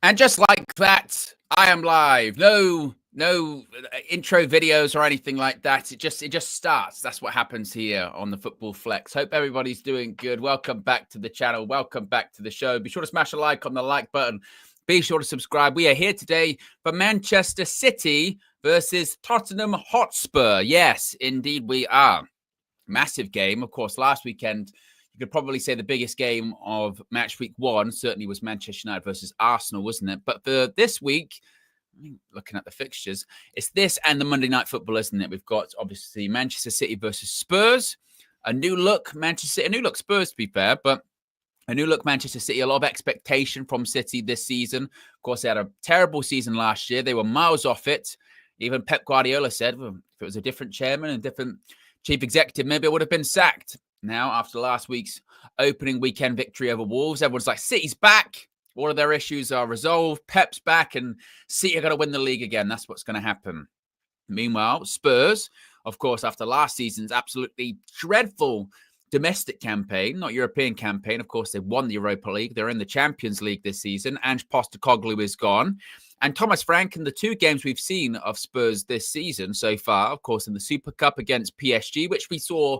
And just like that, I am live. No intro videos or anything like that. It just starts. That's what happens here on the Football Flex. Hope everybody's doing good. Welcome back to the channel. Welcome back to the show. Be sure to smash a like on the like button. Be sure to subscribe. We are here today for Manchester City versus Tottenham Hotspur. Yes, indeed we are. Massive game. Of course, last weekend, you could probably say the biggest game of match week one certainly was Manchester United versus Arsenal, wasn't it? But for this week, looking at the fixtures, it's this and the Monday Night Football, isn't it? We've got, obviously, Manchester City versus Spurs. A new look Manchester City, a new look Spurs, to be fair, but a new look Manchester City, a lot of expectation from City this season. Of course, they had a terrible season last year. They were miles off it. Even Pep Guardiola said, well, if it was a different chairman and different chief executive, maybe it would have been sacked. Now, after last week's opening weekend victory over Wolves, everyone's like, City's back. All of their issues are resolved. Pep's back and City are going to win the league again. That's what's going to happen. Meanwhile, Spurs, of course, after last season's absolutely dreadful domestic campaign, not European campaign. Of course, they won the Europa League. They're in the Champions League this season. Ange Postecoglou is gone. And Thomas Frank, in the two games we've seen of Spurs this season so far, of course, in the Super Cup against PSG, which we saw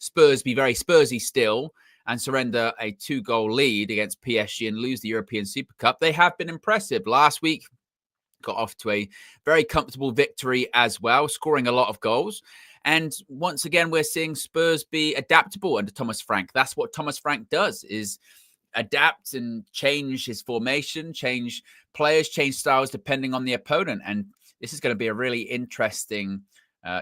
Spurs be very Spursy still and surrender a 2-goal lead against PSG and lose the European Super Cup, they have been impressive. Last week, got off to a very comfortable victory as well, scoring a lot of goals. And once again, we're seeing Spurs be adaptable under Thomas Frank. That's what Thomas Frank does, is adapt and change his formation, change players, change styles depending on the opponent. And this is going to be a really interesting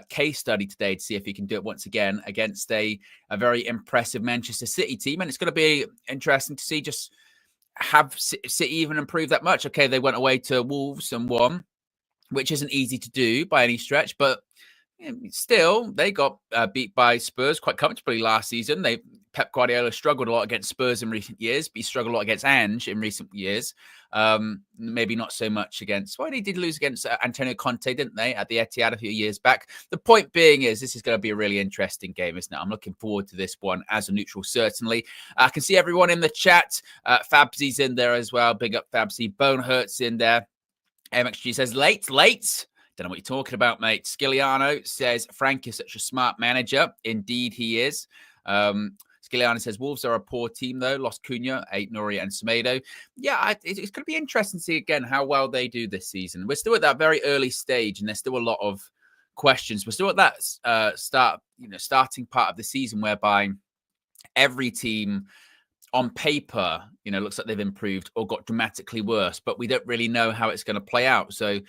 case study today to see if he can do it once again against a very impressive Manchester City team. And it's going to be interesting to see just have City even improve that much. Okay, they went away to Wolves and won, which isn't easy to do by any stretch, but still, they got beat by Spurs quite comfortably last season. Pep Guardiola struggled a lot against Spurs in recent years, but he struggled a lot against Ange in recent years. Maybe not so much against... Well, they did lose against Antonio Conte, didn't they, at the Etihad a few years back? The point being is this is going to be a really interesting game, isn't it? I'm looking forward to this one as a neutral, certainly. I can see everyone in the chat. Fabsy's in there as well. Big up Fabsy. Bonehurt's in there. MXG says, late. Don't know what you're talking about, mate. Skiliano says, Frank is such a smart manager. Indeed, he is. Skiliano says, Wolves are a poor team, though. Lost Cunha, Aït-Nouri, and Semedo. Yeah, it's going to be interesting to see, again, how well they do this season. We're still at that very early stage, and there's still a lot of questions. We're still at that starting part of the season whereby every team on paper, looks like they've improved or got dramatically worse, but we don't really know how it's going to play out. So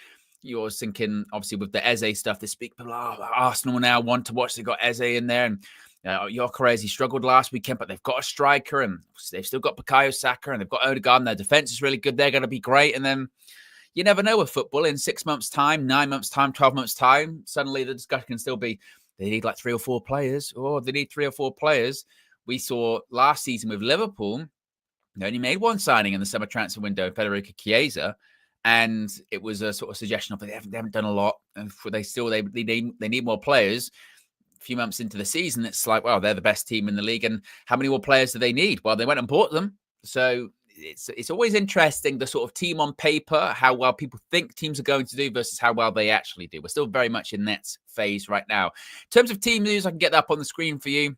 you're thinking, obviously, with the Eze stuff, they speak people, Arsenal now want to watch. They've got Eze in there, and Gyökeres, he struggled last weekend, but they've got a striker, and they've still got Bukayo Saka, and they've got Odegaard, and their defense is really good. They're going to be great. And then you never know with football. In 6 months' time, 9 months' time, 12 months' time, suddenly the discussion can still be, they need like 3 or 4 players, or they need 3 or 4 players. We saw last season with Liverpool, they only made one signing in the summer transfer window, Federico Chiesa. And it was a sort of suggestion of they haven't done a lot. And they need more players. A few months into the season, it's like, well, they're the best team in the league. And how many more players do they need? Well, they went and bought them. So it's always interesting, the sort of team on paper, how well people think teams are going to do versus how well they actually do. We're still very much in that phase right now. In terms of team news, I can get that up on the screen for you.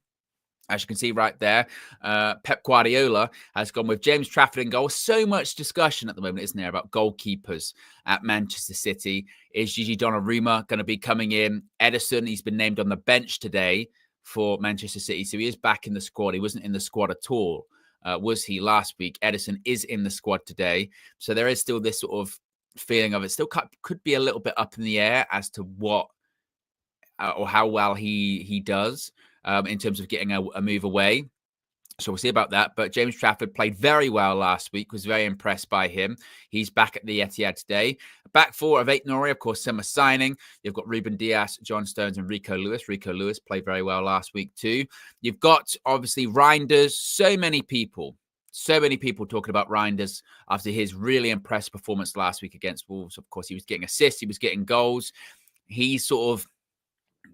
As you can see right there, Pep Guardiola has gone with James Trafford in goal. So much discussion at the moment, isn't there, about goalkeepers at Manchester City. Is Gigi Donnarumma going to be coming in? Ederson, he's been named on the bench today for Manchester City. So he is back in the squad. He wasn't in the squad at all, was he, last week? Ederson is in the squad today. So there is still this sort of feeling of it still could be a little bit up in the air as to what or how well he does. In terms of getting a move away. So we'll see about that. But James Trafford played very well last week, was very impressed by him. He's back at the Etihad today. Back four of Aït-Nouri, of course, summer signing. You've got Ruben Dias, John Stones, and Rico Lewis. Rico Lewis played very well last week too. You've got, obviously, Reinders. So many people talking about Reinders after his really impressive performance last week against Wolves. Of course, he was getting assists. He was getting goals. He's sort of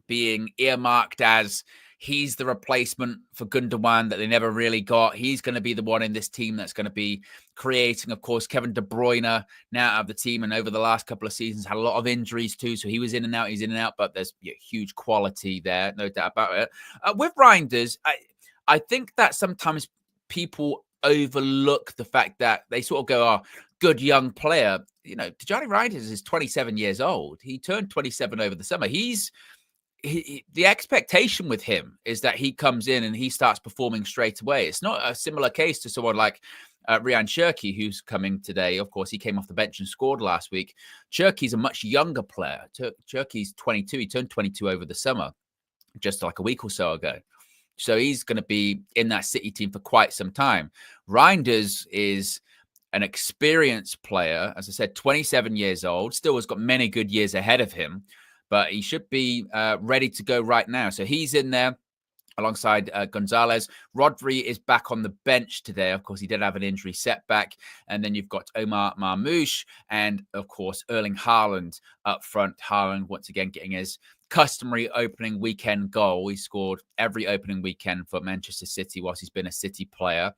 being earmarked as he's the replacement for Gundogan that they never really got. He's going to be the one in this team that's going to be creating. Of course, Kevin De Bruyne now out of the team, and over the last couple of seasons had a lot of injuries too. So he was in and out. He's in and out, but there's huge quality there, no doubt about it. With Reinders, I think that sometimes people overlook the fact that they sort of go, "Oh, good young player." You know, Tijani Reinders is 27 years old. He turned 27 over the summer. The expectation with him is that he comes in and he starts performing straight away. It's not a similar case to someone like Ryan Cherki, who's coming today. Of course, he came off the bench and scored last week. Cherki's a much younger player. Cherki's 22. He turned 22 over the summer, just like a week or so ago. So he's going to be in that City team for quite some time. Reinders is an experienced player, as I said, 27 years old, still has got many good years ahead of him, but he should be ready to go right now. So he's in there alongside Gonzalez. Rodri is back on the bench today. Of course, he did have an injury setback. And then you've got Omar Marmoush and, of course, Erling Haaland up front. Haaland, once again, getting his customary opening weekend goal. He scored every opening weekend for Manchester City whilst he's been a City player.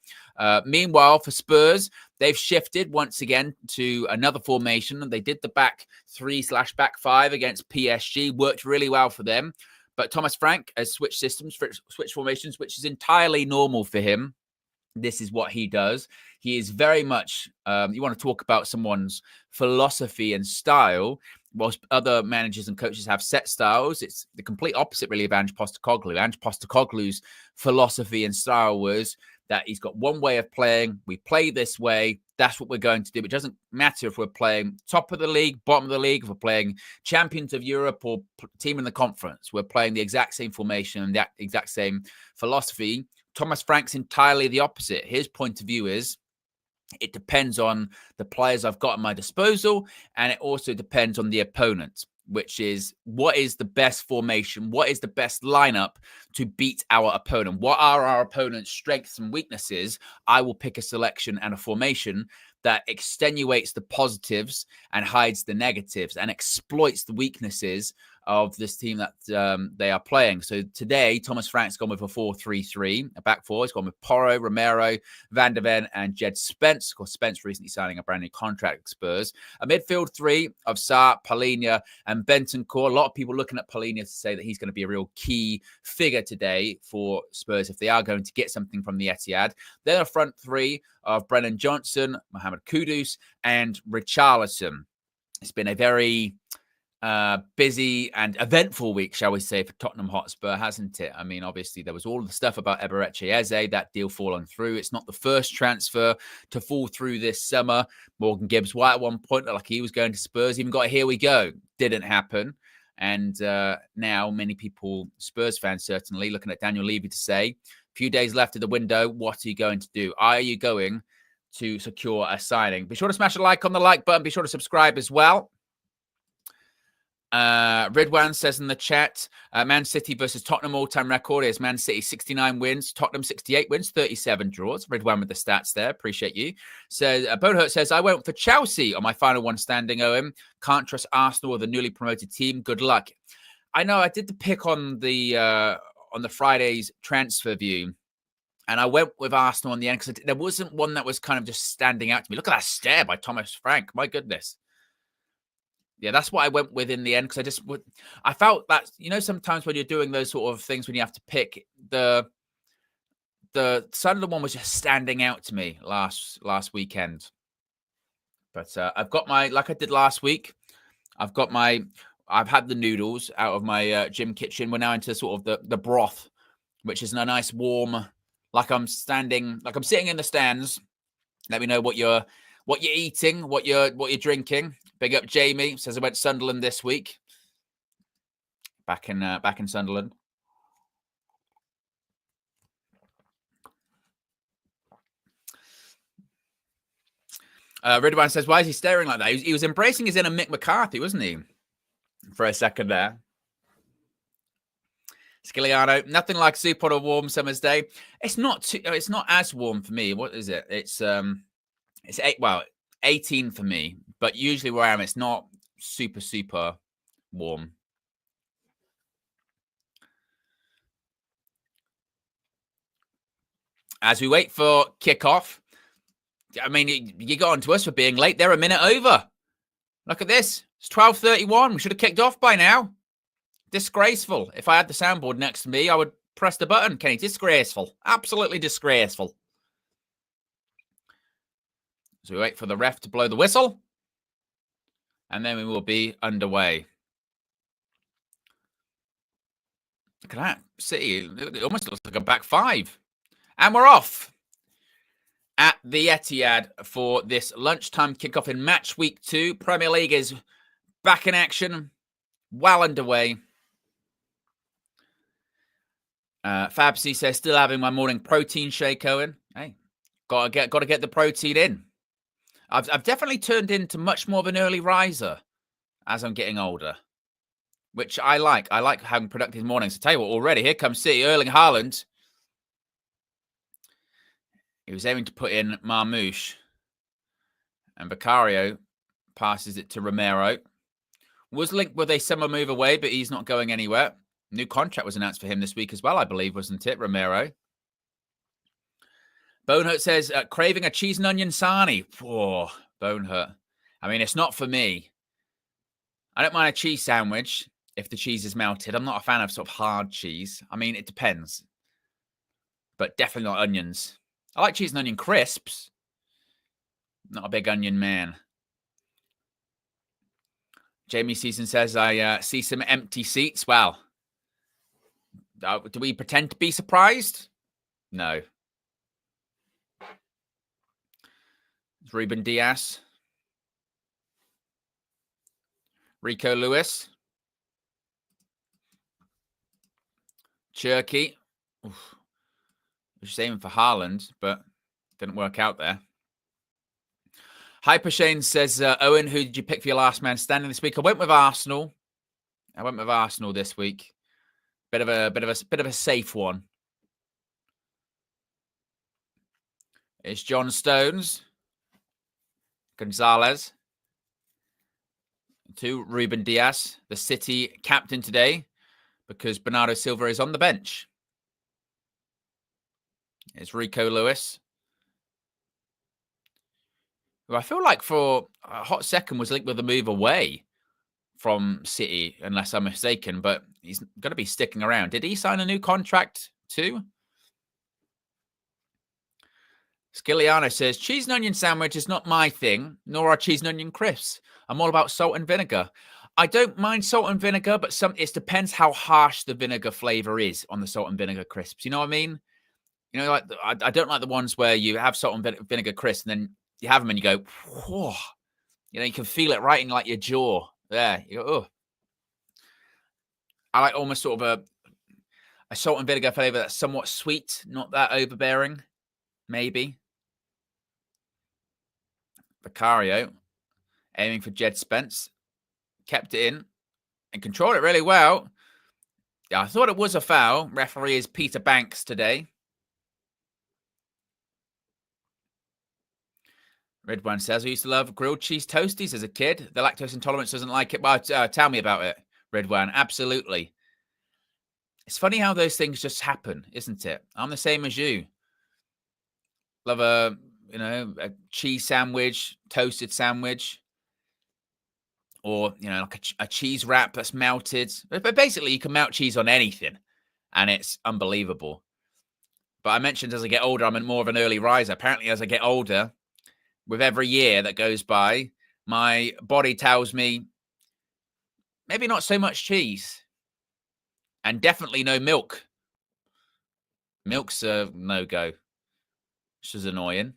Meanwhile, for Spurs, they've shifted once again to another formation. They did the back 3/back 5 against PSG. Worked really well for them. But Thomas Frank has switched systems, switched formations, which is entirely normal for him. This is what he does. He is very much, you want to talk about someone's philosophy and style. Whilst other managers and coaches have set styles, it's the complete opposite, really, of Ange Postecoglou. Ange Postecoglou's philosophy and style was that he's got one way of playing. We play this way. That's what we're going to do. It doesn't matter if we're playing top of the league, bottom of the league, if we're playing champions of Europe or team in the conference. We're playing the exact same formation and that exact same philosophy. Thomas Frank's entirely the opposite. His point of view is, it depends on the players I've got at my disposal, and it also depends on the opponent, which is what is the best formation, what is the best lineup to beat our opponent, what are our opponent's strengths and weaknesses. I will pick a selection and a formation that extenuates the positives and hides the negatives and exploits the weaknesses of this team that they are playing. So today, Thomas Frank's gone with a 4-3-3, a back four. He's gone with Porro, Romero, Van de Ven, and Jed Spence. Of course, Spence recently signing a brand new contract with Spurs. A midfield three of Sarr, Palhinha, and Bentancur. A lot of people looking at Palhinha to say that he's going to be a real key figure today for Spurs if they are going to get something from the Etihad. Then a front three of Brennan Johnson, Mohamed Kudus, and Richarlison. It's been a very busy and eventful week, shall we say, for Tottenham Hotspur, hasn't it? I mean, obviously, there was all the stuff about Eberechi Eze, that deal falling through. It's not the first transfer to fall through this summer. Morgan Gibbs-White at one point looked like he was going to Spurs, even got a here we go. Didn't happen. And now many people, Spurs fans certainly, looking at Daniel Levy to say, a few days left of the window, what are you going to do? Are you going to secure a signing? Be sure to smash a like on the like button. Be sure to subscribe as well. Ridwan says in the chat, Man City versus Tottenham all-time record is Man City 69 wins, Tottenham 68 wins, 37 draws. Ridwan with the stats there. Appreciate you. So Bonehurt says, I went for Chelsea on my final one standing, Owen. Can't trust Arsenal or the newly promoted team. Good luck. I know I did the pick on the Friday's transfer view. And I went with Arsenal in the end because there wasn't one that was kind of just standing out to me. Look at that stare by Thomas Frank. My goodness. Yeah, that's what I went with in the end because I felt that, sometimes when you're doing those sort of things, when you have to pick, the Sunderland one was just standing out to me last weekend. But I've got like I did last week, I've had the noodles out of my gym kitchen. We're now into sort of the broth, which is a nice warm, like I'm sitting in the stands. Let me know what you're eating, what you're drinking. Big up Jamie, says I went Sunderland this week. Back in Sunderland. Ridwan says, why is he staring like that? He was embracing his inner Mick McCarthy, wasn't he? For a second there. Skiliano, nothing like soup on a warm summer's day. It's not as warm for me. What is it? It's 18 for me, but usually where I am, it's not super, super warm. As we wait for kickoff, I mean, you got on to us for being late. They're a minute over. Look at this. It's 12:31. We should have kicked off by now. Disgraceful. If I had the soundboard next to me, I would press the button, Kenny. Disgraceful. Absolutely disgraceful. So we wait for the ref to blow the whistle. And then we will be underway. Look at that. City, it almost looks like a back five. And we're off at the Etihad for this lunchtime kickoff in match week 2. Premier League is back in action, well underway. Fabsy says, still having my morning protein shake, Owen. Hey, got to get the protein in. I've definitely turned into much more of an early riser as I'm getting older, which I like. I like having productive mornings. I tell you what, already here comes City. Erling Haaland. He was aiming to put in Marmoush, and Vicario passes it to Romero. Was linked with a summer move away, but he's not going anywhere. New contract was announced for him this week as well, I believe, wasn't it, Romero? Bonehurt says, craving a cheese and onion sarnie. Oh, Bonehurt. I mean, it's not for me. I don't mind a cheese sandwich if the cheese is melted. I'm not a fan of sort of hard cheese. I mean, it depends. But definitely not onions. I like cheese and onion crisps. Not a big onion man. Jamie Season says, I see some empty seats. Well, do we pretend to be surprised? No. It's Ruben Diaz. Rico Lewis. Cherky. Oof. Was aiming for Haaland, but didn't work out there. Hyper Shane says, Owen, who did you pick for your last man standing this week? I went with Arsenal. This week. Bit of a safe one. It's John Stones, Gonzalez, to Ruben Diaz, the City captain today, because Bernardo Silva is on the bench. It's Rico Lewis, who I feel like for a hot second was linked with a move away from City, unless I'm mistaken, but he's going to be sticking around. Did he sign a new contract too? Skilliano says, cheese and onion sandwich is not my thing, nor are cheese and onion crisps. I'm all about salt and vinegar. I don't mind salt and vinegar, but it depends how harsh the vinegar flavor is on the salt and vinegar crisps. You know what I mean? You know, like I don't like the ones where you have salt and vinegar crisps and then you have them and you go, whoa. You know, you can feel it right in like your jaw. There, you go, oh. I like almost sort of a salt and vinegar flavor that's somewhat sweet, not that overbearing, maybe. Vicario aiming for Jed Spence, kept it in and controlled it really well. Yeah, I thought it was a foul. Referee is Peter Banks today. Ridwan says, I used to love grilled cheese toasties as a kid. The lactose intolerance doesn't like it. But tell me about it, Ridwan. Absolutely. It's funny how those things just happen, isn't it? I'm the same as you. Love a cheese sandwich, toasted sandwich, or, like a cheese wrap that's melted. But basically, you can melt cheese on anything, and it's unbelievable. But I mentioned as I get older, I'm more of an early riser. Apparently, as I get older, with every year that goes by, my body tells me maybe not so much cheese and definitely no milk. Milk's a no-go, which is annoying.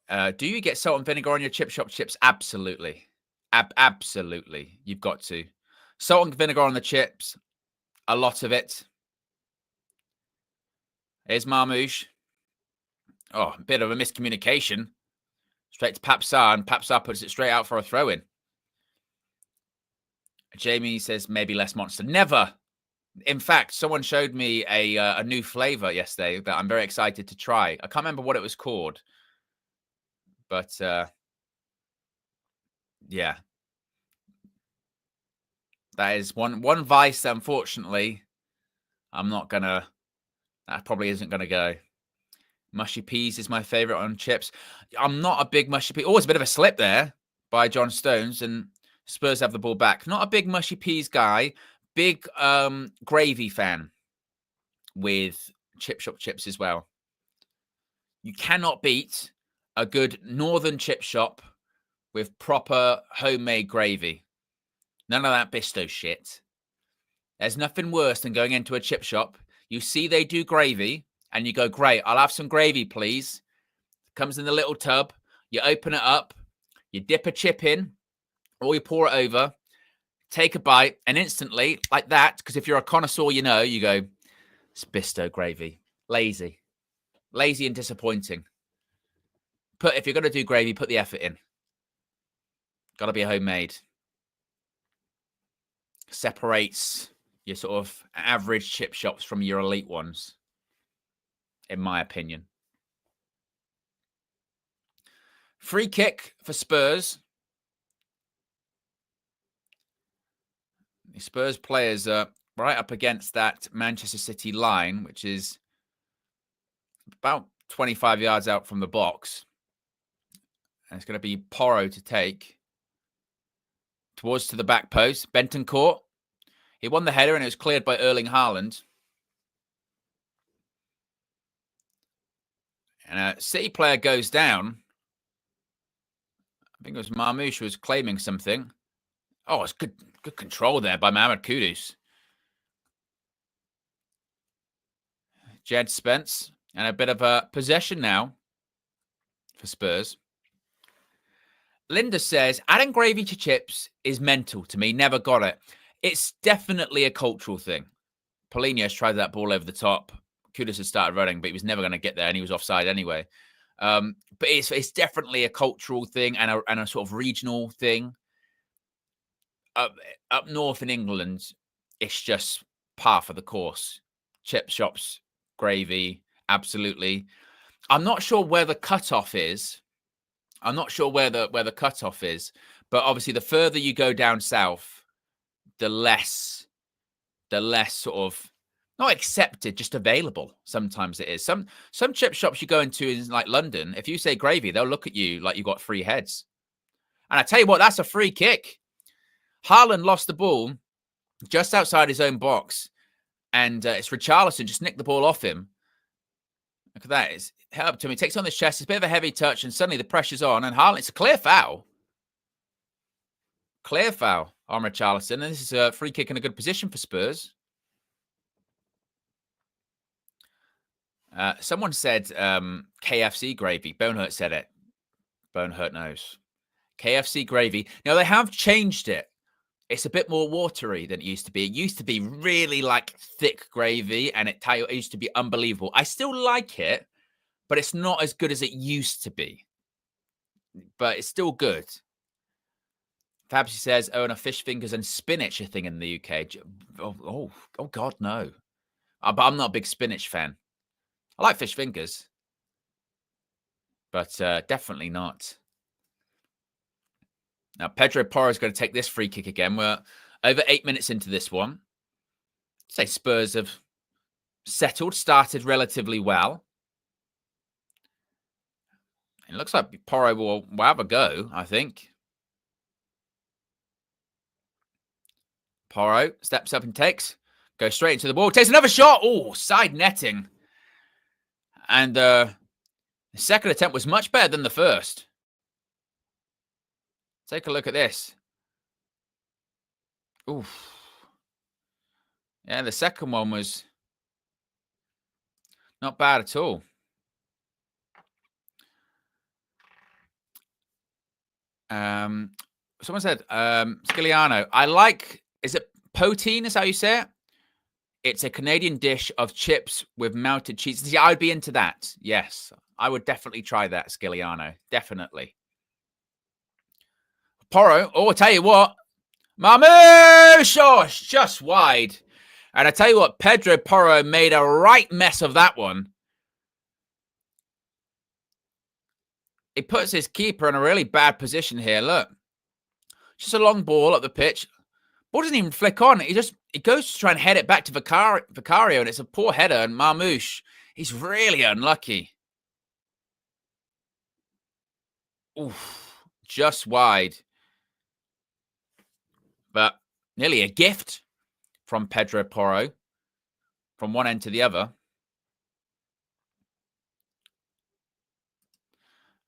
Do you get salt and vinegar on your chip shop chips? Absolutely. Absolutely. You've got to. Salt and vinegar on the chips. A lot of it. Here's Marmoush. Oh, a bit of a miscommunication. Straight to Papsar, and Papsar puts it straight out for a throw-in. Jamie says, maybe less monster. Never. In fact, someone showed me a new flavor yesterday that I'm very excited to try. I can't remember what it was called. But, yeah. That is one vice that, unfortunately, I'm not gonna. That probably isn't gonna go. Mushy peas is my favorite on chips. I'm not a big mushy pea. Always a bit of a slip there by John Stones, and Spurs have the ball back. Not a big mushy peas guy. Big gravy fan with chip shop chips as well. You cannot beat a good northern chip shop with proper homemade gravy. None of that Bisto shit. There's nothing worse than going into a chip shop. You see they do gravy, and you go, great, I'll have some gravy, please. Comes in the little tub. You open it up. You dip a chip in, or you pour it over. Take a bite, and instantly, like that, because if you're a connoisseur, you know, you go, it's Bisto gravy. Lazy. Lazy and disappointing. If you're going to do gravy, put the effort in. Got to be homemade. Separates your sort of average chip shops from your elite ones, in my opinion. Free kick for Spurs. The Spurs players are right up against that Manchester City line, which is about 25 yards out from the box. And it's going to be Porro to take. Towards to the back post. Bentancur. He won the header and it was cleared by Erling Haaland. And a City player goes down. I think it was Marmoush who was claiming something. Oh, it's good control there by Mohamed Kudus. Jed Spence. And a bit of a possession now for Spurs. Linda says, adding gravy to chips is mental to me. Never got it. It's definitely a cultural thing. Paulinho's tried that ball over the top. Kudus had started running, but he was never going to get there, and he was offside anyway. But it's definitely a cultural thing and a sort of regional thing. Up north in England, it's just par for the course. Chip shops, gravy, absolutely. I'm not sure where the cutoff is. But obviously the further you go down south, the less sort of not accepted, just available. Sometimes it is. Some chip shops you go into in like London, if you say gravy, they'll look at you like you've got three heads. And I tell you what, that's a free kick. Haaland lost the ball just outside his own box, and it's Richarlison just nicked the ball off him. Look at that. It's held up to him. He takes on the chest. It's a bit of a heavy touch, and suddenly the pressure's on. And Haaland, it's a clear foul. Clear foul on Richarlison. And this is a free kick in a good position for Spurs. Someone said KFC gravy. Bonehurt said it. Bonehurt knows. KFC gravy. Now, they have changed it. It's a bit more watery than it used to be. It used to be really like thick gravy, and it used to be unbelievable. I still like it, but it's not as good as it used to be. But it's still good. Fabsy says, oh, and a fish fingers and spinach a thing in the UK. Oh God, no. But I'm not a big spinach fan. I like fish fingers, but definitely not. Now, Pedro Porro is going to take this free kick again. We're over 8 minutes into this one. Say Spurs have settled, started relatively well. It looks like Porro will have a go, I think. Porro steps up and takes. Goes straight into the ball. Takes another shot. Oh, side netting. And the second attempt was much better than the first. Take a look at this. Oof. Yeah, the second one was not bad at all. Someone said, Sciliano, I like, is it poutine? Is how you say it? It's a Canadian dish of chips with melted cheese. Yeah, I'd be into that. Yes, I would definitely try that, Sciliano. Definitely. Porro, oh, I tell you what. Marmoush, oh, just wide. And I tell you what, Pedro Porro made a right mess of that one. He puts his keeper in a really bad position here. Look. Just a long ball up the pitch. Ball doesn't even flick on. He goes to try and head it back to Vicario, and it's a poor header. And Marmoush, he's really unlucky. Oof, just wide. But nearly a gift from Pedro Porro from one end to the other.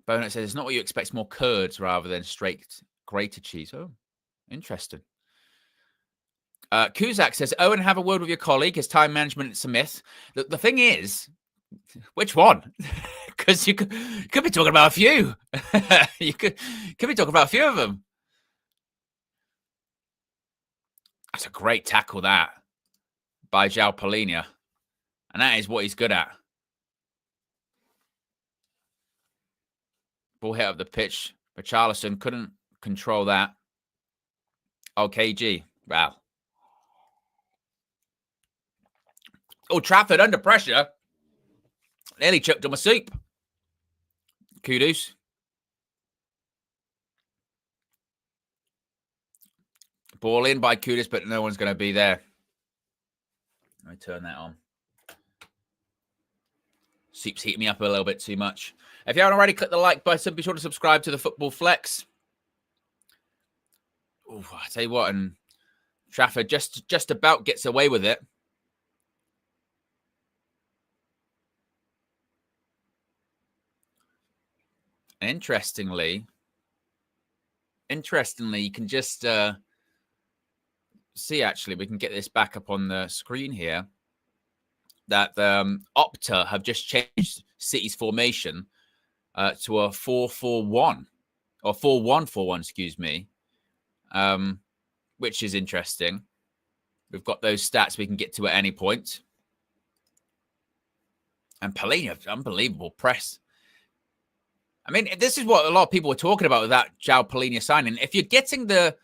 Bonnet says, it's not what you expect, more curds rather than straight grated cheese. Oh, interesting. Kuzak says, Owen, have a word with your colleague. His time management is a myth. The thing is, which one? Because you could be talking about a few. you could be talking about a few of them. That's a great tackle, that, by João Palhinha. And that is what he's good at. Ball hit up the pitch. But Charleston couldn't control that. Oh, KG. Wow. Oh, Trafford under pressure. Nearly choked on my soup. Kudos. Ball in by Kudus, but no one's going to be there. Let me turn that on. Soup's heating me up a little bit too much. If you haven't already, click the like button. Be sure to subscribe to the Football Flex. Ooh, I tell you what, and Trafford just about gets away with it. And interestingly, you can just see, actually, we can get this back up on the screen here, that Opta have just changed City's formation to a 4-4-1, or 4-1-4-1, excuse me, which is interesting. We've got those stats we can get to at any point. And Palhinha, unbelievable press. I mean, this is what a lot of people were talking about with that João Palhinha signing. If you're getting the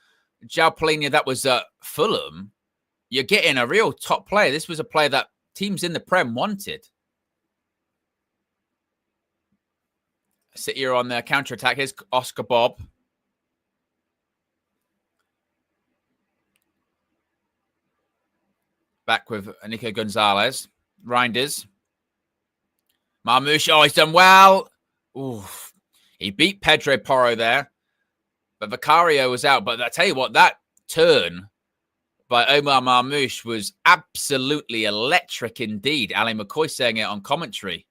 João Palhinha that was at Fulham, you're getting a real top player. This was a player that teams in the Prem wanted. City are on their counter-attack. Here's Oscar Bob. Back with Nico Gonzalez. Reinders. Marmoush. Oh, he's done well. Oof. He beat Pedro Porro there. But Vicario was out. But I tell you what, that turn by Omar Marmoush was absolutely electric indeed. Ali McCoy saying it on commentary.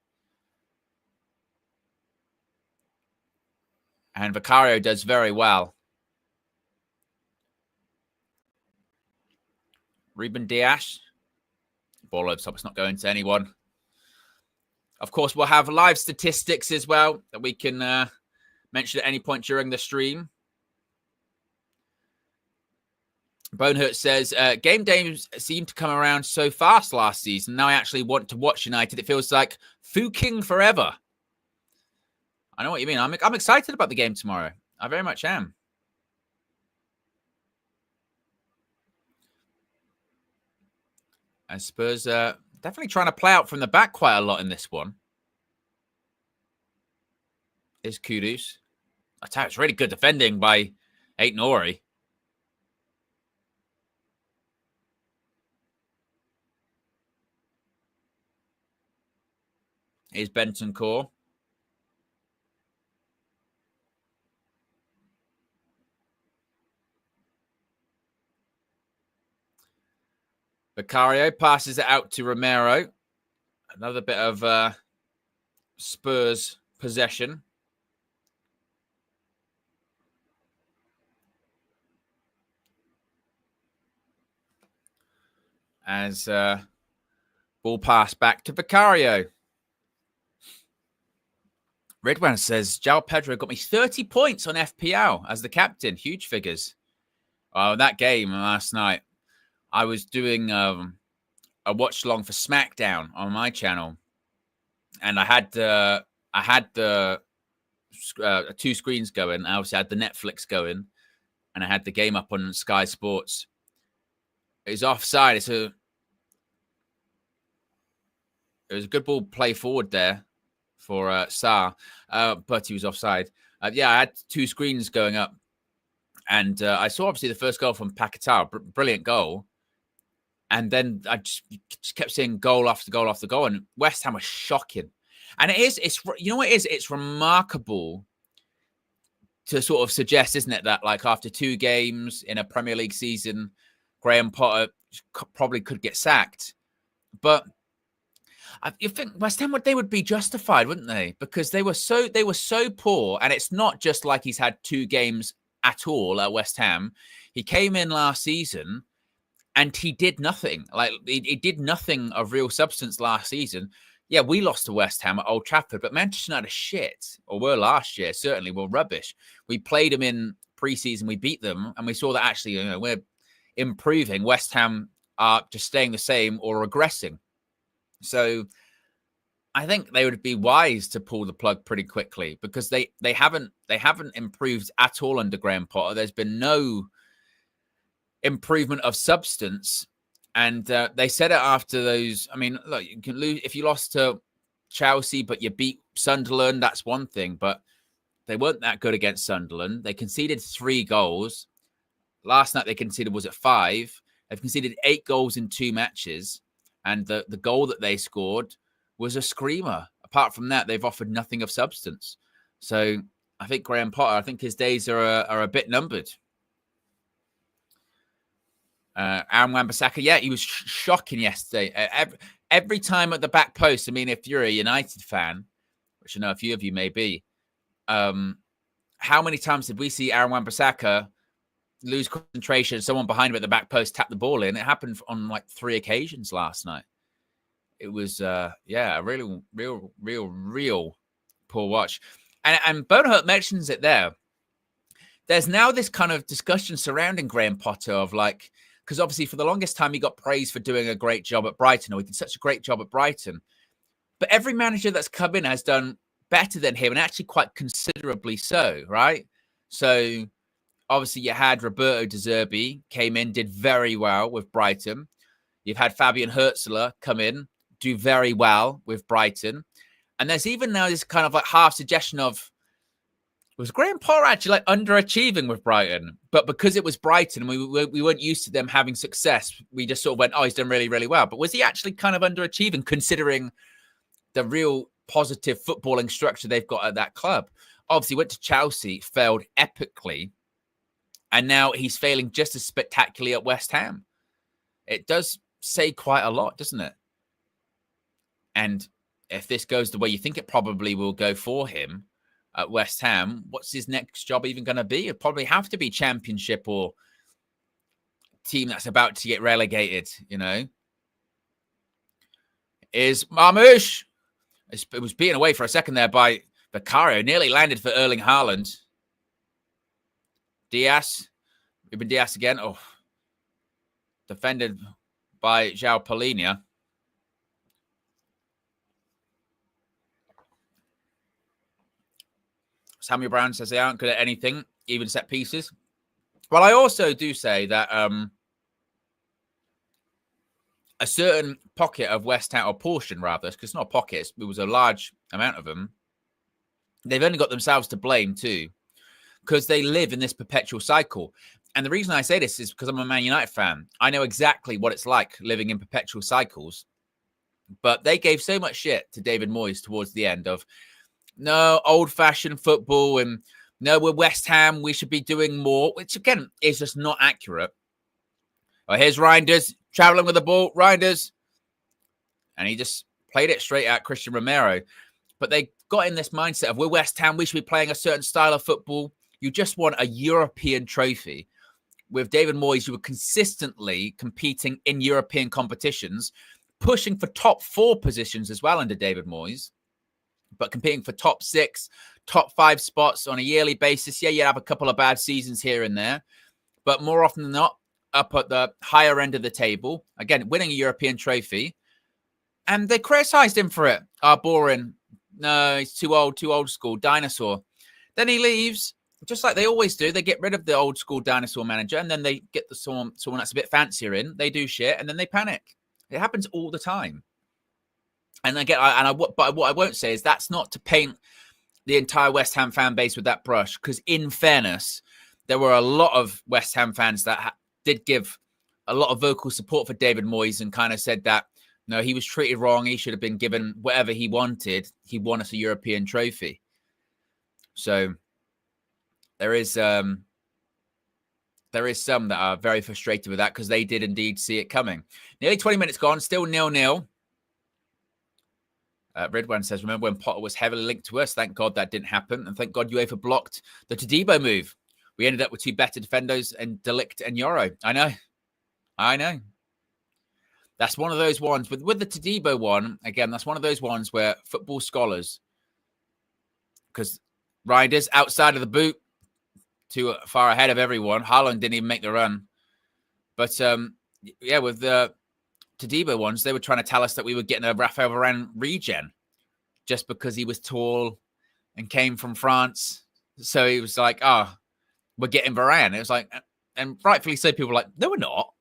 And Vicario does very well. Ruben Dias. Ball over top. It's not going to anyone. Of course, we'll have live statistics as well that we can mention at any point during the stream. Bonehurt says, game days seem to come around so fast last season. Now I actually want to watch United. It feels like Fuking forever. I know what you mean. I'm excited about the game tomorrow. I very much am. And Spurs definitely trying to play out from the back quite a lot in this one. Is Kudus. I tell you, it's really good defending by Aït-Nouri. Here's Bentancur. Vicario passes it out to Romero. Another bit of Spurs possession. As ball pass back to Vicario. Redwan says, João Pedro got me 30 points on FPL as the captain. Huge figures. That game last night, I was doing a watch along for SmackDown on my channel, and I had the two screens going. I obviously had the Netflix going, and I had the game up on Sky Sports. It was offside. It was a good ball play forward there for Sarr, but he was offside. Yeah, I had two screens going up, And I saw obviously the first goal from Paquetá, brilliant goal. And then I just kept seeing goal after goal after goal, and West Ham was shocking. And it's you know what it is? It's remarkable to sort of suggest, isn't it, that like after 2 games in a Premier League season, Graham Potter probably could get sacked. But you think West Ham they would be justified, wouldn't they? Because they were so poor, and it's not just like he's had 2 games at all at West Ham. He came in last season and he did nothing. Like he did nothing of real substance last season. Yeah, we lost to West Ham at Old Trafford, but Manchester United shit, or were last year, certainly were rubbish. We played them in pre-season, we beat them, and we saw that actually we're improving. West Ham are just staying the same or regressing. So I think they would be wise to pull the plug pretty quickly, because they haven't improved at all under Graham Potter. There's been no improvement of substance, and they said it after those. I mean, look, you can lose if you lost to Chelsea, but you beat Sunderland. That's one thing, but they weren't that good against Sunderland. They conceded 3 goals. Last night they conceded, was it 5? They've conceded 8 goals in 2 matches, and the goal that they scored was a screamer. Apart from that, they've offered nothing of substance. So I think Graham Potter, I think his days are a bit numbered. Aaron Wan-Bissaka, yeah, he was shocking yesterday. Every time at the back post, I mean, if you're a United fan, which I know a few of you may be, how many times did we see Aaron Wan-Bissaka lose concentration, someone behind him at the back post tap the ball in? It happened on like 3 occasions last night. It was, a real poor watch. And Bernhardt mentions it there. There's now this kind of discussion surrounding Graham Potter of like, because obviously for the longest time he got praised for doing a great job at Brighton, or he did such a great job at Brighton. But every manager that's come in has done better than him, and actually quite considerably so, right? So obviously you had Roberto De Zerbi came in, did very well with Brighton. You've had Fabian Hürzeler come in, do very well with Brighton. And there's even now this kind of like half suggestion of, was Graham Potter actually like underachieving with Brighton? But because it was Brighton, we weren't used to them having success. We just sort of went, oh, he's done really, really well. But was he actually kind of underachieving, considering the real positive footballing structure they've got at that club? Obviously, went to Chelsea, failed epically, and now he's failing just as spectacularly at West Ham. It does say quite a lot, doesn't it? And if this goes the way you think it probably will go for him at West Ham, what's his next job even going to be? It'll probably have to be Championship or team that's about to get relegated, Is Marmoush. It was beaten away for a second there by Vicario. Nearly landed for Erling Haaland. Diaz. Ruben Diaz again. Oh. Defended by João Palhinha. Samuel Brown says they aren't good at anything, even set pieces. Well, I also do say that a certain pocket of West Ham, or portion rather, because it's not a pocket, it was a large amount of them, they've only got themselves to blame too, because they live in this perpetual cycle. And the reason I say this is because I'm a Man United fan. I know exactly what it's like living in perpetual cycles. But they gave so much shit to David Moyes towards the end of, no, old-fashioned football, and no, we're West Ham, we should be doing more, which, again, is just not accurate. Oh, here's Reinders, traveling with the ball, Reinders. And he just played it straight at Christian Romero. But they got in this mindset of, we're West Ham, we should be playing a certain style of football. You just want a European trophy. With David Moyes, you were consistently competing in European competitions, pushing for top 4 positions as well under David Moyes, but competing for top 6, top 5 spots on a yearly basis. Yeah, you have a couple of bad seasons here and there, but more often than not, up at the higher end of the table. Again, winning a European trophy. And they criticised him for it. Boring. No, he's too old school, dinosaur. Then he leaves, just like they always do. They get rid of the old school dinosaur manager, and then they get someone that's a bit fancier in. They do shit, and then they panic. It happens all the time. And again, but what I won't say is that's not to paint the entire West Ham fan base with that brush, because in fairness, there were a lot of West Ham fans that did give a lot of vocal support for David Moyes and kind of said that, no, he was treated wrong. He should have been given whatever he wanted. He won us a European trophy. So there is some that are very frustrated with that because they did indeed see it coming. Nearly 20 minutes gone, still 0-0. Ridwan says, remember when Potter was heavily linked to us? Thank God that didn't happen. And thank God UEFA blocked the Todibo move. We ended up with two better defenders and Delict and Yoro. I know. That's one of those ones. With the Todibo one, again, that's one of those ones where football scholars, because Riders outside of the boot, too far ahead of everyone. Haaland didn't even make the run. But, yeah, with the Todibo ones, they were trying to tell us that we were getting a Raphael Varane regen just because he was tall and came from France. So he was like, we're getting Varane. It was like, and rightfully so, people were like, no, we're not.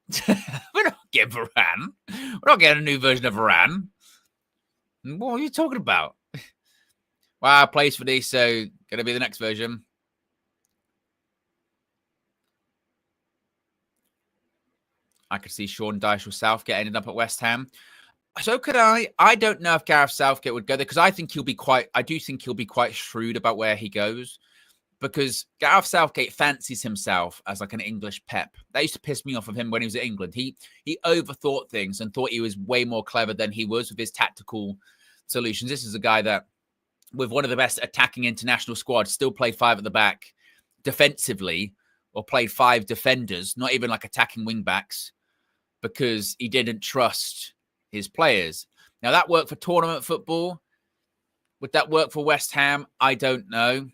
We're not getting Varane. We're not getting a new version of Varane. What are you talking about? Wow, plays for these, so going to be the next version. I could see Sean Dyche or Southgate ended up at West Ham. So could I. I don't know if Gareth Southgate would go there because I do think he'll be quite shrewd about where he goes, because Gareth Southgate fancies himself as like an English Pep. That used to piss me off of him when he was at England. He overthought things and thought he was way more clever than he was with his tactical solutions. This is a guy that, with one of the best attacking international squads, still played five at the back defensively, or played five defenders, not even like attacking wing backs, because he didn't trust his players. Now, that worked for tournament football. Would that work for West Ham? I don't know.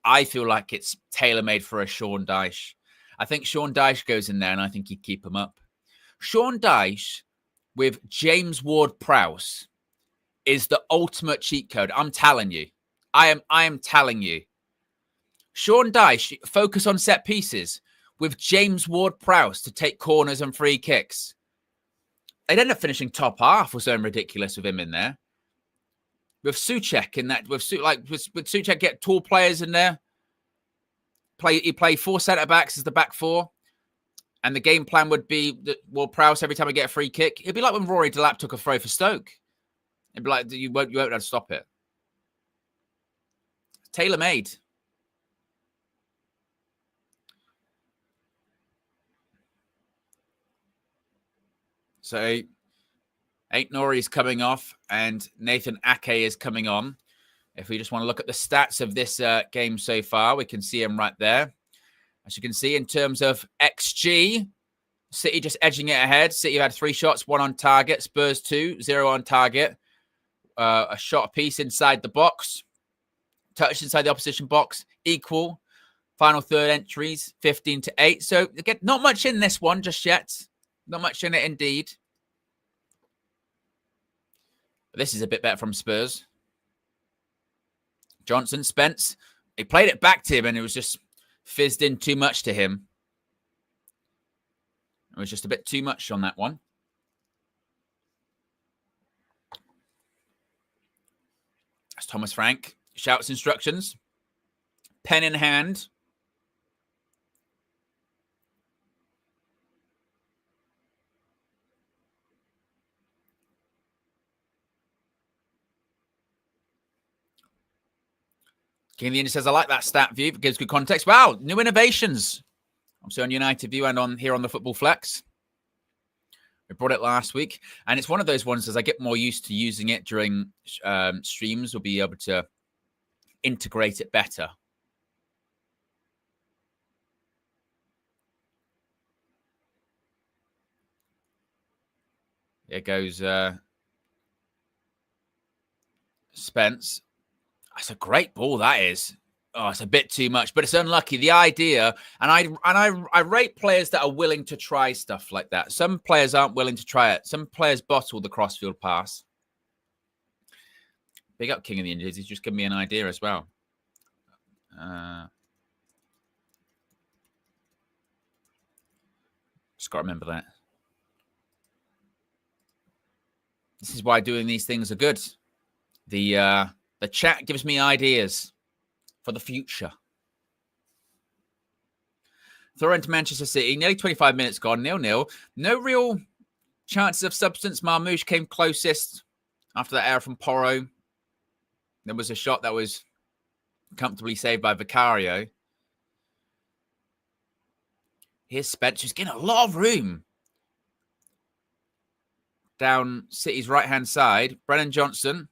I feel like it's tailor-made for a Sean Dyche. I think Sean Dyche goes in there, and I think he'd keep him up. Sean Dyche with James Ward-Prowse is the ultimate cheat code. I'm telling you. I am telling you. Sean Dyche, focus on set pieces with James Ward-Prowse to take corners and free kicks. They'd end up finishing top half or something ridiculous with him in there. With Souček in that, with Souček, get tall players in there. You play four centre backs as the back four, and the game plan would be that Ward-Prowse every time I get a free kick. It'd be like when Rory Delap took a throw for Stoke. It'd be like you won't be able to stop it. Tailor made. So, Aït-Nouri is coming off and Nathan Ake is coming on. If we just want to look at the stats of this game so far, we can see him right there. As you can see, in terms of XG, City just edging it ahead. City had 3 shots, 1 on target. Spurs 2, 0 on target. A shot apiece inside the box. Touch inside the opposition box, equal. Final third entries, 15-8. So, again, not much in this one just yet. Not much in it, indeed. But this is a bit better from Spurs. Johnson, Spence. He played it back to him and it was just fizzed in too much to him. It was just a bit too much on that one. That's Thomas Frank. Shouts instructions. Pen in hand. King of the Indies says, I like that stat view. It gives good context. Wow, new innovations. I'm so on United View and on here on the Football Flex. We brought it last week. And it's one of those ones, as I get more used to using it during streams, we'll be able to integrate it better. Here goes Spence. That's a great ball, that is. Oh, it's a bit too much, but it's unlucky. The idea, and I rate players that are willing to try stuff like that. Some players aren't willing to try it. Some players bottle the crossfield pass. Big up King of the Indies. He's just given me an idea as well. Just got to remember that. This is why doing these things are good. The chat gives me ideas for the future. Throw into Manchester City. Nearly 25 minutes gone. 0-0. No real chances of substance. Marmoush came closest after that error from Porro. There was a shot that was comfortably saved by Vicario. Here's Spence, who's getting a lot of room down City's right-hand side. Brennan Johnson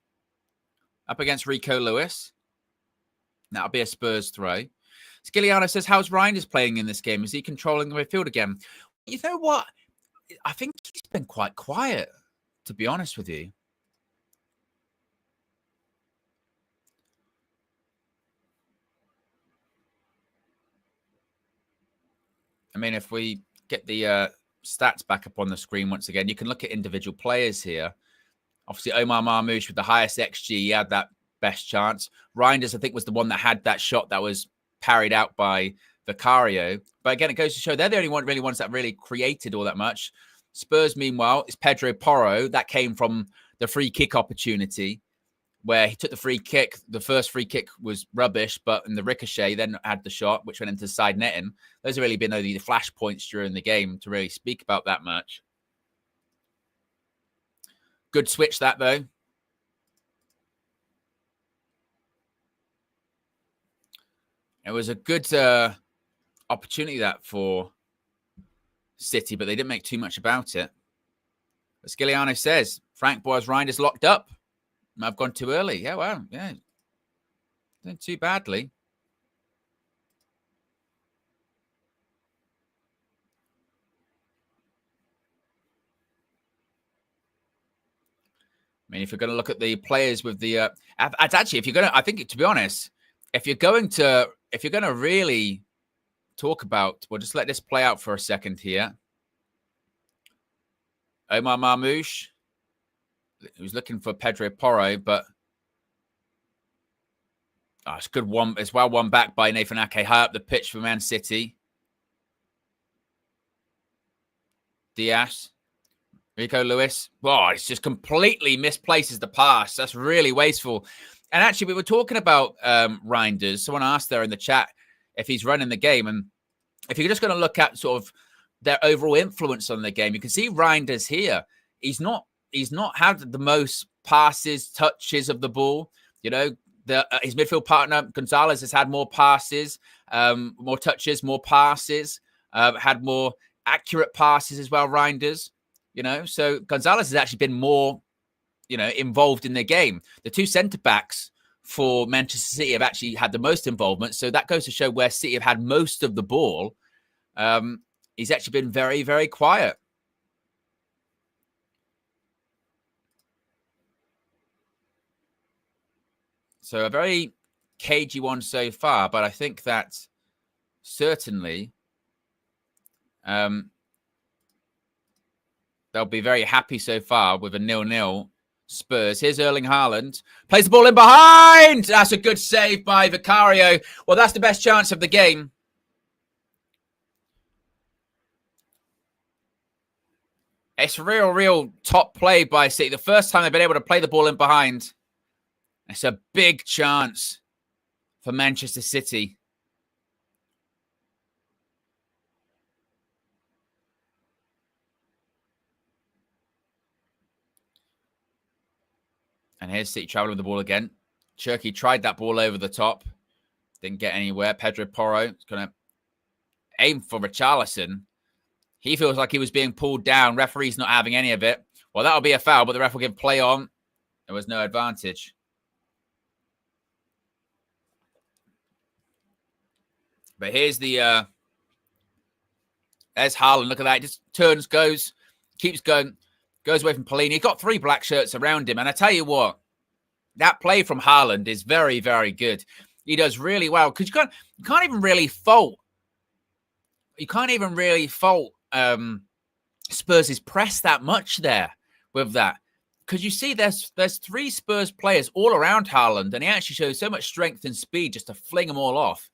up against Rico Lewis. That'll be a Spurs throw. Skiliano says, how's Reinders playing in this game? Is he controlling the midfield again? You know what? I think he's been quite quiet, to be honest with you. I mean, if we get the stats back up on the screen once again, you can look at individual players here. Obviously, Omar Marmoush with the highest XG, he had that best chance. Reinders, I think, was the one that had that shot that was parried out by Vicario. But again, it goes to show they're the only ones that really created all that much. Spurs, meanwhile, is Pedro Porro. That came from the free kick opportunity where he took the free kick. The first free kick was rubbish, but in the ricochet, then had the shot, which went into the side netting. Those have really been the flashpoints during the game to really speak about that much. Good switch that, though. It was a good opportunity that for City, but they didn't make too much about it. As Skiliano says, Frank Boas Reinders locked up. I've gone too early. Yeah, well, yeah. Didn't too badly. I mean, if you're going to look at the players with the, actually, if you're going to, I think, to be honest, if you're going to really talk about, we'll just let this play out for a second here. Omar Marmoush, who's looking for Pedro Porro, but it's good one. It's well won back by Nathan Ake, high up the pitch for Man City. Diaz. Rico Lewis. Oh, it's just completely misplaces the pass. That's really wasteful. And actually, we were talking about Reinders. Someone asked there in the chat if he's running the game. And if you're just going to look at sort of their overall influence on the game, you can see Reinders here. He's not had the most passes, touches of the ball. You know, his midfield partner, Gonzalez, has had more passes, more touches, more passes, had more accurate passes as well, Reinders. You know, so Gonzalez has actually been more, involved in the game. The two centre-backs for Manchester City have actually had the most involvement. So that goes to show where City have had most of the ball. He's actually been very, very quiet. So a very cagey one so far, but I think that certainly they'll be very happy so far with a 0-0 Spurs. Here's Erling Haaland. Plays the ball in behind. That's a good save by Vicario. Well, that's the best chance of the game. It's real top play by City. The first time they've been able to play the ball in behind. It's a big chance for Manchester City. And here's City traveling with the ball again. Cherky tried that ball over the top. Didn't get anywhere. Pedro Porro is going to aim for Richarlison. He feels like he was being pulled down. Referee's not having any of it. Well, that'll be a foul, but the ref will give play on. There was no advantage. But here's the... there's Haaland. Look at that. He just turns, goes, keeps going. Goes away from Polini. He's got 3 black shirts around him. And I tell you what, that play from Haaland is very, very good. He does really well. Because you can't even really fault. You can't even really fault Spurs' press that much there with that. Because you see there's 3 Spurs players all around Haaland. And he actually shows so much strength and speed just to fling them all off.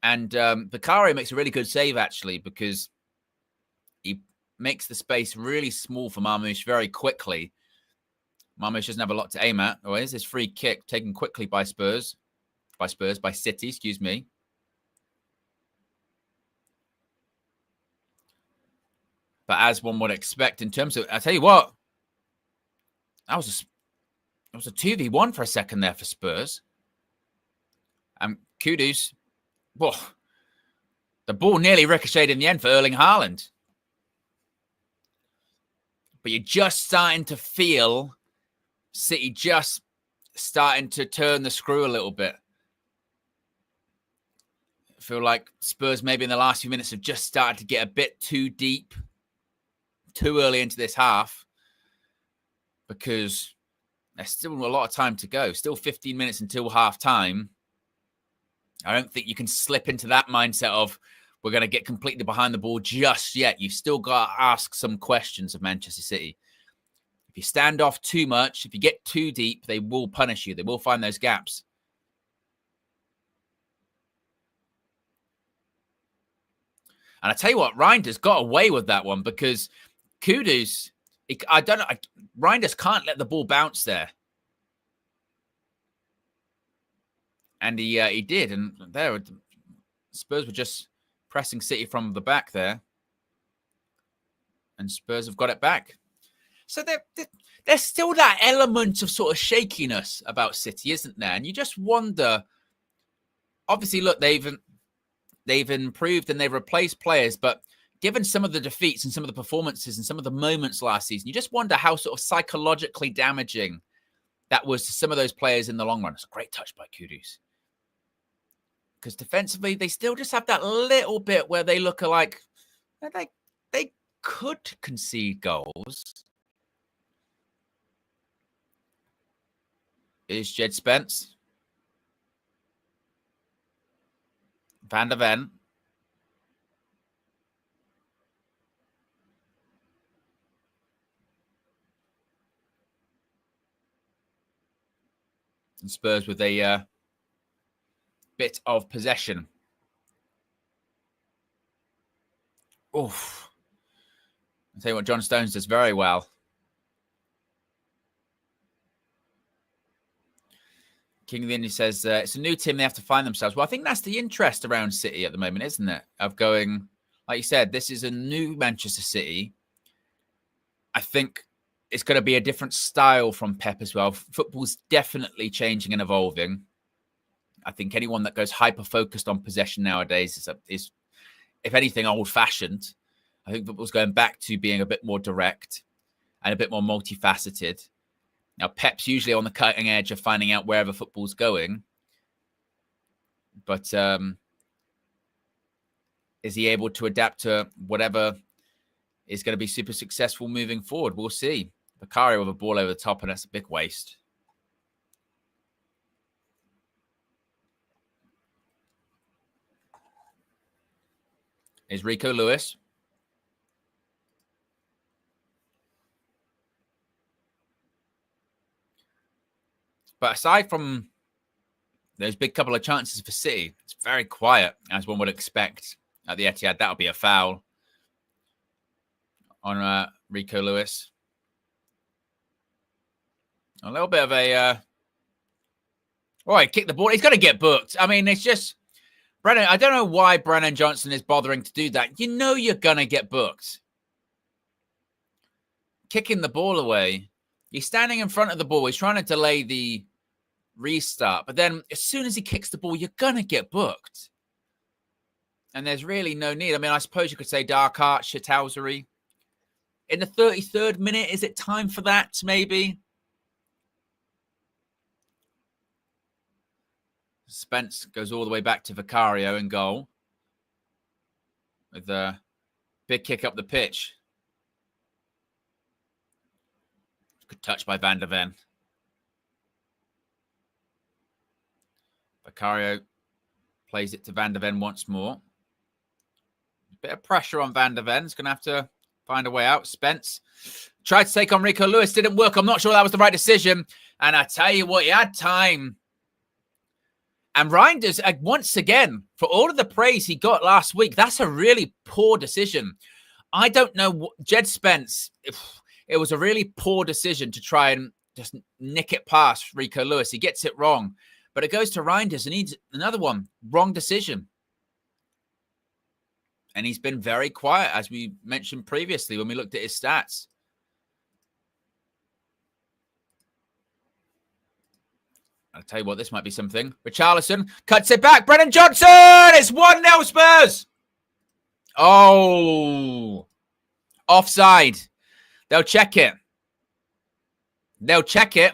And Vicario makes a really good save, actually, because he makes the space really small for Marmoush very quickly. Marmoush doesn't have a lot to aim at. Oh, here's his free kick taken quickly by City, excuse me. But as one would expect in terms of, I tell you what, that was a 2v1 for a second there for Spurs. And Kudus, well, the ball nearly ricocheted in the end for Erling Haaland. But you're just starting to feel City just starting to turn the screw a little bit. I feel like Spurs maybe in the last few minutes have just started to get a bit too deep, too early into this half, because there's still a lot of time to go. Still 15 minutes until half time. I don't think you can slip into that mindset of we're going to get completely behind the ball just yet. You've still got to ask some questions of Manchester City. If you stand off too much, if you get too deep, they will punish you. They will find those gaps. And I tell you what, Reinders got away with that one because Kudus, I don't know, Reinders can't let the ball bounce there. And he did. And there, Spurs were just pressing City from the back there. And Spurs have got it back. So there's still that element of sort of shakiness about City, isn't there? And you just wonder, obviously, look, they've improved and they've replaced players, but given some of the defeats and some of the performances and some of the moments last season, you just wonder how sort of psychologically damaging that was to some of those players in the long run. It's a great touch by Kudus. Because defensively, they still just have that little bit where they look like they could concede goals. Is Jed Spence. Van der Ven. And Spurs with a bit of possession. Oof. I'll tell you what, John Stones does very well. King of the Indies says, it's a new team, they have to find themselves. Well, I think that's the interest around City at the moment, isn't it? Of going, like you said, this is a new Manchester City. I think it's going to be a different style from Pep as well. Football's definitely changing and evolving. I think anyone that goes hyper-focused on possession nowadays is if anything, old-fashioned. I think football's going back to being a bit more direct and a bit more multifaceted. Now, Pep's usually on the cutting edge of finding out wherever football's going. But is he able to adapt to whatever is going to be super successful moving forward? We'll see. Vicario with a ball over the top, and that's a big waste. Is Rico Lewis. But aside from those big couple of chances for City, it's very quiet, as one would expect at the Etihad. That'll be a foul on Rico Lewis. A little bit of a... oh, he kicked the ball. He's going to get booked. I mean, it's just... Brennan, I don't know why Brennan Johnson is bothering to do that. You know you're going to get booked. Kicking the ball away. He's standing in front of the ball. He's trying to delay the restart. But then as soon as he kicks the ball, you're going to get booked. And there's really no need. I mean, I suppose you could say dark art, shithousery. In the 33rd minute, is it time for that, maybe? Spence goes all the way back to Vicario in goal. With a big kick up the pitch. Good touch by Van der Ven. Vicario plays it to Van der Ven once more. Bit of pressure on Van der Ven. He's going to have to find a way out. Spence tried to take on Rico Lewis. Didn't work. I'm not sure that was the right decision. And I tell you what, he had time. And Reinders, once again, for all of the praise he got last week, that's a really poor decision. I don't know. Jed Spence, it was a really poor decision to try and just nick it past Rico Lewis. He gets it wrong. But it goes to Reinders and needs another one. Wrong decision. And he's been very quiet, as we mentioned previously when we looked at his stats. I'll tell you what, this might be something. Richarlison cuts it back. Brennan Johnson! It's 1-0 Spurs! Oh. Offside. They'll check it. They'll check it.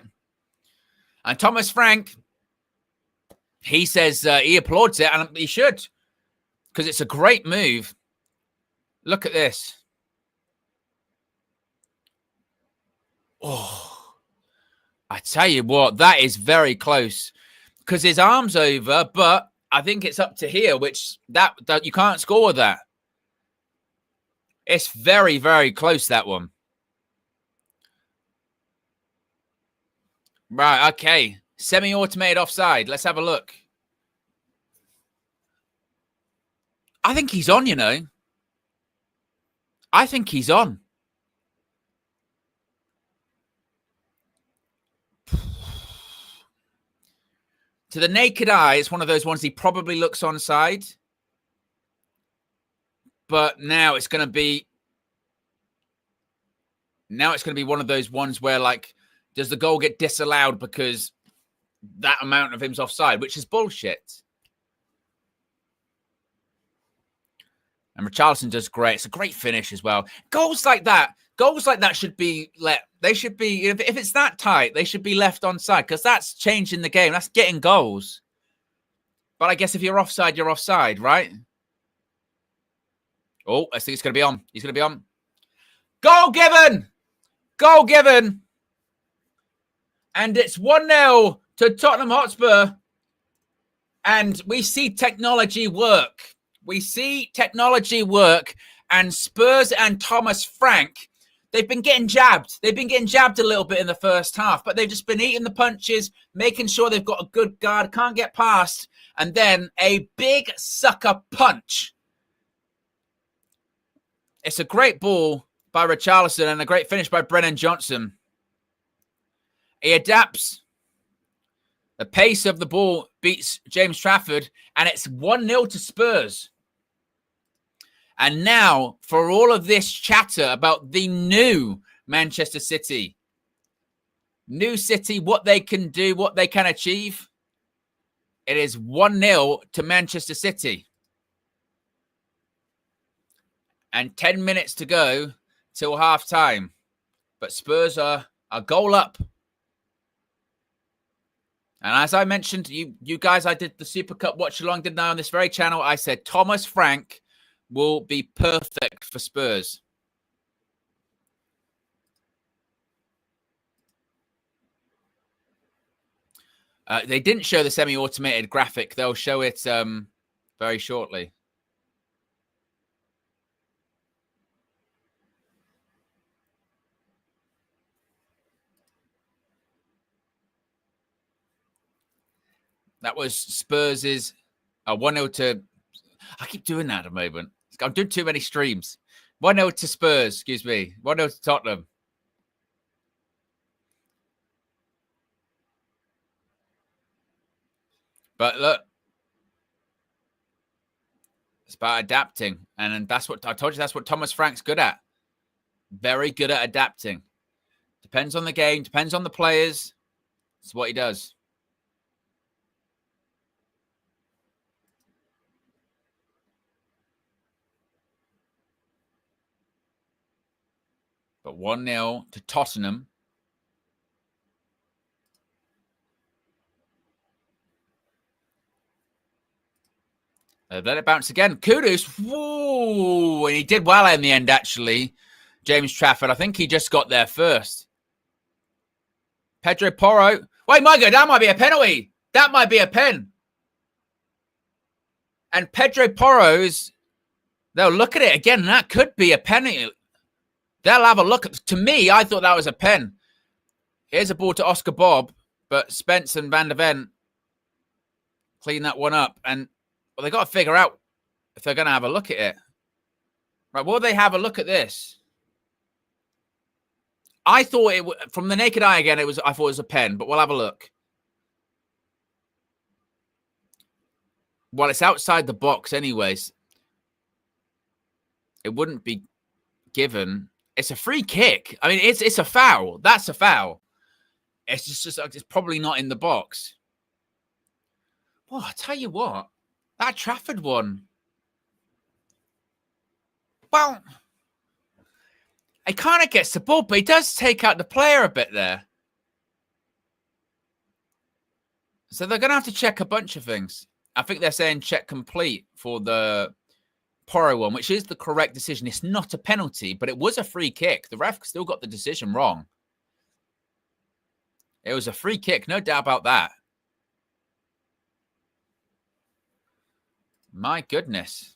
And Thomas Frank, he says he applauds it, and he should, because it's a great move. Look at this. Oh, I tell you what, that is very close, because his arm's over, but I think it's up to here, which that you can't score with that. It's very, very close, that one. Right, okay. Semi-automated offside. Let's have a look. I think he's on, you know. I think he's on. To the naked eye, it's one of those ones he probably looks onside. But now it's going to be... Now it's going to be one of those ones where, like, does the goal get disallowed because that amount of him's offside, which is bullshit. And Richarlison does great. It's a great finish as well. Goals like that should be let. They should be, if it's that tight, they should be left onside, because that's changing the game. That's getting goals. But I guess if you're offside, you're offside, right? Oh, I think it's going to be on. He's going to be on. Goal given! Goal given! And it's 1-0 to Tottenham Hotspur. And we see technology work. We see technology work. And Spurs and Thomas Frank, they've been getting jabbed. They've been getting jabbed a little bit in the first half. But they've just been eating the punches, making sure they've got a good guard, can't get past. And then a big sucker punch. It's a great ball by Richarlison and a great finish by Brennan Johnson. He adapts. The pace of the ball beats James Trafford, and it's 1-0 to Spurs. And now, for all of this chatter about the new Manchester City, new City, what they can do, what they can achieve, it is 1-0 to Manchester City. And 10 minutes to go till half-time. But Spurs are a goal up. And as I mentioned, you guys, I did the Super Cup watch-along, didn't I, on this very channel? I said Thomas Frank will be perfect for Spurs. They didn't show the semi-automated graphic. They'll show it very shortly. That was Spurs' 1-0 to... I keep doing that at the moment. I'm doing too many streams. 1-0 to Spurs, excuse me. 1-0 to Tottenham. But look. It's about adapting. And that's what I told you, that's what Thomas Frank's good at. Very good at adapting. Depends on the game, depends on the players. It's what he does. But 1-0 to Tottenham. Let it bounce again. Kudus. Whoa. And he did well in the end, actually. James Trafford. I think he just got there first. Pedro Porro. Wait, my God, that might be a penalty. That might be a pen. And Pedro Porro's, they'll look at it again, and that could be a penalty. They'll have a look. To me, I thought that was a pen. Here's a ball to Oscar Bob, but Spence and Van der Ven clean that one up. And well, they got to figure out if they're going to have a look at it. Right, will they have a look at this? I thought it from the naked eye again. I thought it was a pen, but we'll have a look. Well, it's outside the box, anyways. it wouldn't be given. It's a free kick. I mean, it's a foul. That's a foul. It's just it's probably not in the box. Well, I tell you what, that Trafford one. Well, he kind of gets the ball, but he does take out the player a bit there. So they're going to have to check a bunch of things. I think they're saying check complete for the Porro one, which is the correct decision. It's not a penalty, but it was a free kick. The ref still got the decision wrong. It was a free kick, no doubt about that. My goodness.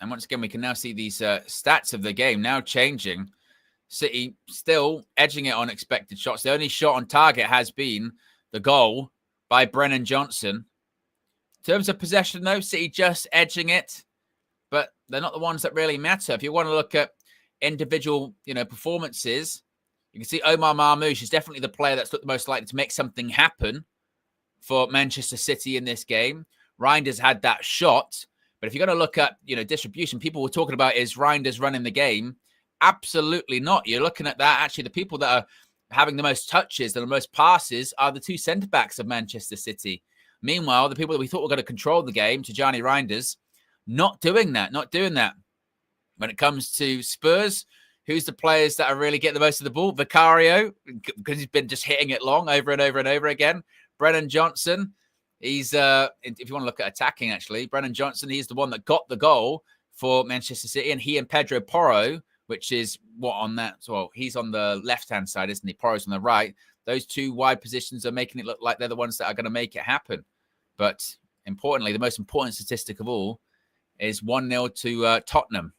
And once again, we can now see these stats of the game now changing. City still edging it on expected shots. The only shot on target has been the goal by Brennan Johnson. In terms of possession, though, City just edging it, but they're not the ones that really matter. If you want to look at individual, performances, you can see Omar Marmoush is definitely the player that's looked the most likely to make something happen for Manchester City in this game. Reinders had that shot, but if you're going to look at, distribution, people were talking about is Reinders running the game. Absolutely not. You're looking at that. Actually, the people that are having the most touches and the most passes are the two centre-backs of Manchester City. Meanwhile, the people that we thought were going to control the game, Tijani Reinders, not doing that. When it comes to Spurs, who's the players that are really getting the most of the ball? Vicario, because he's been just hitting it long over and over and over again. Brennan Johnson, he's, if you want to look at attacking, actually, Brennan Johnson, he's the one that got the goal for Manchester City, and he and Pedro Porro, which is what on that? So he's on the left-hand side, isn't he? Porro's on the right. Those two wide positions are making it look like they're the ones that are going to make it happen. But importantly, the most important statistic of all is 1-0 to Tottenham.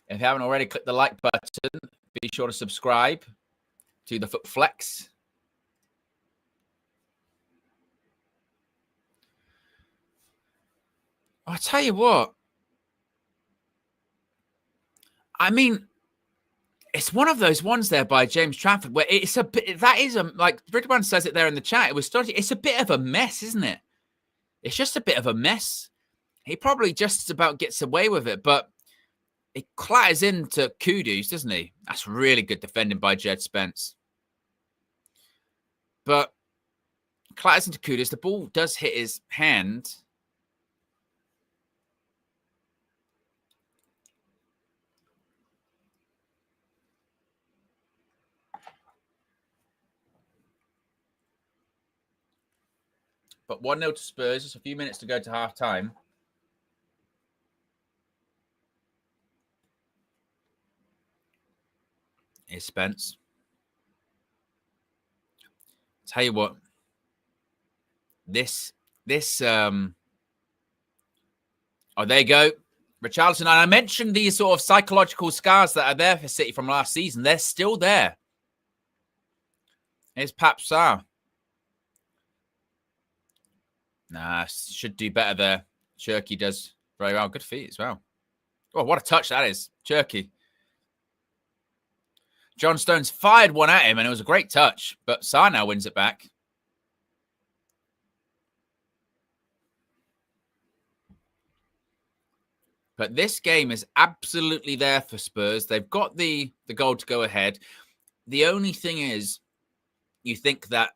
If you haven't already, click the like button. Be sure to subscribe to the Foot Flex. I'll tell you what. I mean, it's one of those ones there by James Trafford where it's a bit, that is a, like Ridwan says it there in the chat, it was starting, it's a bit of a mess, isn't it? It's just a bit of a mess. He probably just about gets away with it, but it clatters into Kudus, doesn't he? That's really good defending by Jed Spence. But clatters into Kudus, the ball does hit his hand. But 1-0 to Spurs, just a few minutes to go to half-time. Here's Spence. Tell you what, this, oh, there you go. Richarlison, and I mentioned these sort of psychological scars that are there for City from last season. They're still there. Here's Pap Sarr. Nah, should do better there. Cherky does very well. Good feet as well. Oh, what a touch that is. Cherky. John Stones fired one at him, and it was a great touch. But Sarr now wins it back. But this game is absolutely there for Spurs. They've got the goal to go ahead. The only thing is, you think that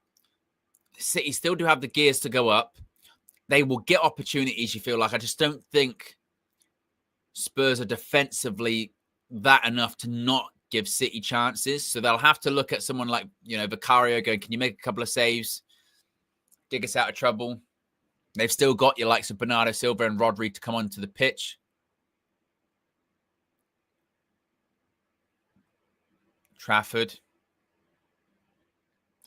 City still do have the gears to go up. They will get opportunities, you feel like. I just don't think Spurs are defensively that enough to not give City chances. So they'll have to look at someone like, Vicario going, can you make a couple of saves? Dig us out of trouble. They've still got your likes of Bernardo Silva and Rodri to come onto the pitch. Trafford.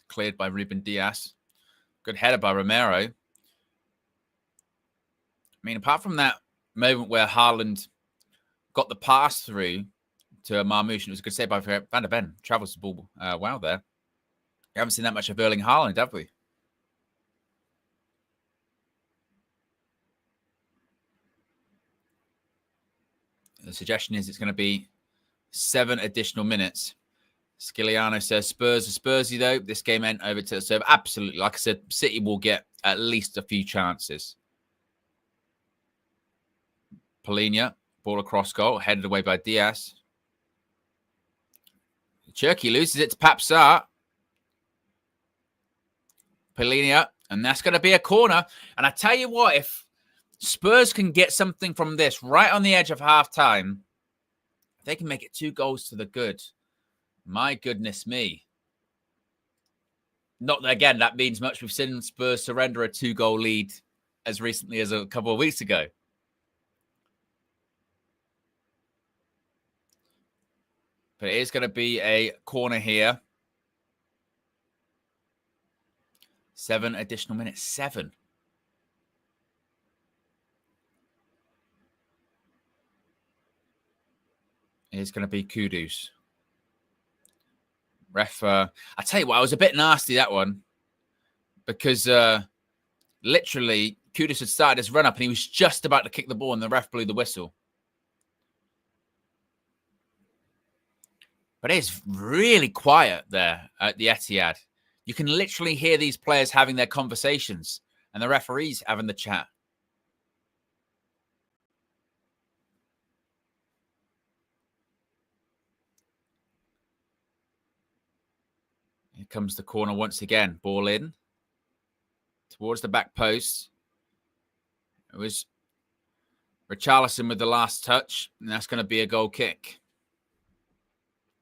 Cleared by Ruben Dias. Good header by Romero. I mean, apart from that moment where Haaland got the pass through to Marmoush, and it was a good save by Van der Ven. Travels the ball well there. We haven't seen that much of Erling Haaland, have we? The suggestion is it's going to be 7 additional minutes. Sciliano says Spurs are Spursy, though. This game ain't over till it's over. Absolutely. Like I said, City will get at least a few chances. Polina, ball across goal, headed away by Diaz. Cherky loses it to Papsar. Polina, and that's going to be a corner. And I tell you what, if Spurs can get something from this right on the edge of half-time, they can make it 2 goals to the good. My goodness me. Not that, again, that means much. We've seen Spurs surrender a 2-goal lead as recently as a couple of weeks ago. But it is going to be a corner here. 7 additional minutes. 7. It's going to be Kudus. Ref, I tell you what, I was a bit nasty, that one. Because literally, Kudus had started his run-up and he was just about to kick the ball and the ref blew the whistle. But it's really quiet there at the Etihad. You can literally hear these players having their conversations and the referees having the chat. Here comes the corner once again. Ball in towards the back post. It was Richarlison with the last touch, and that's going to be a goal kick.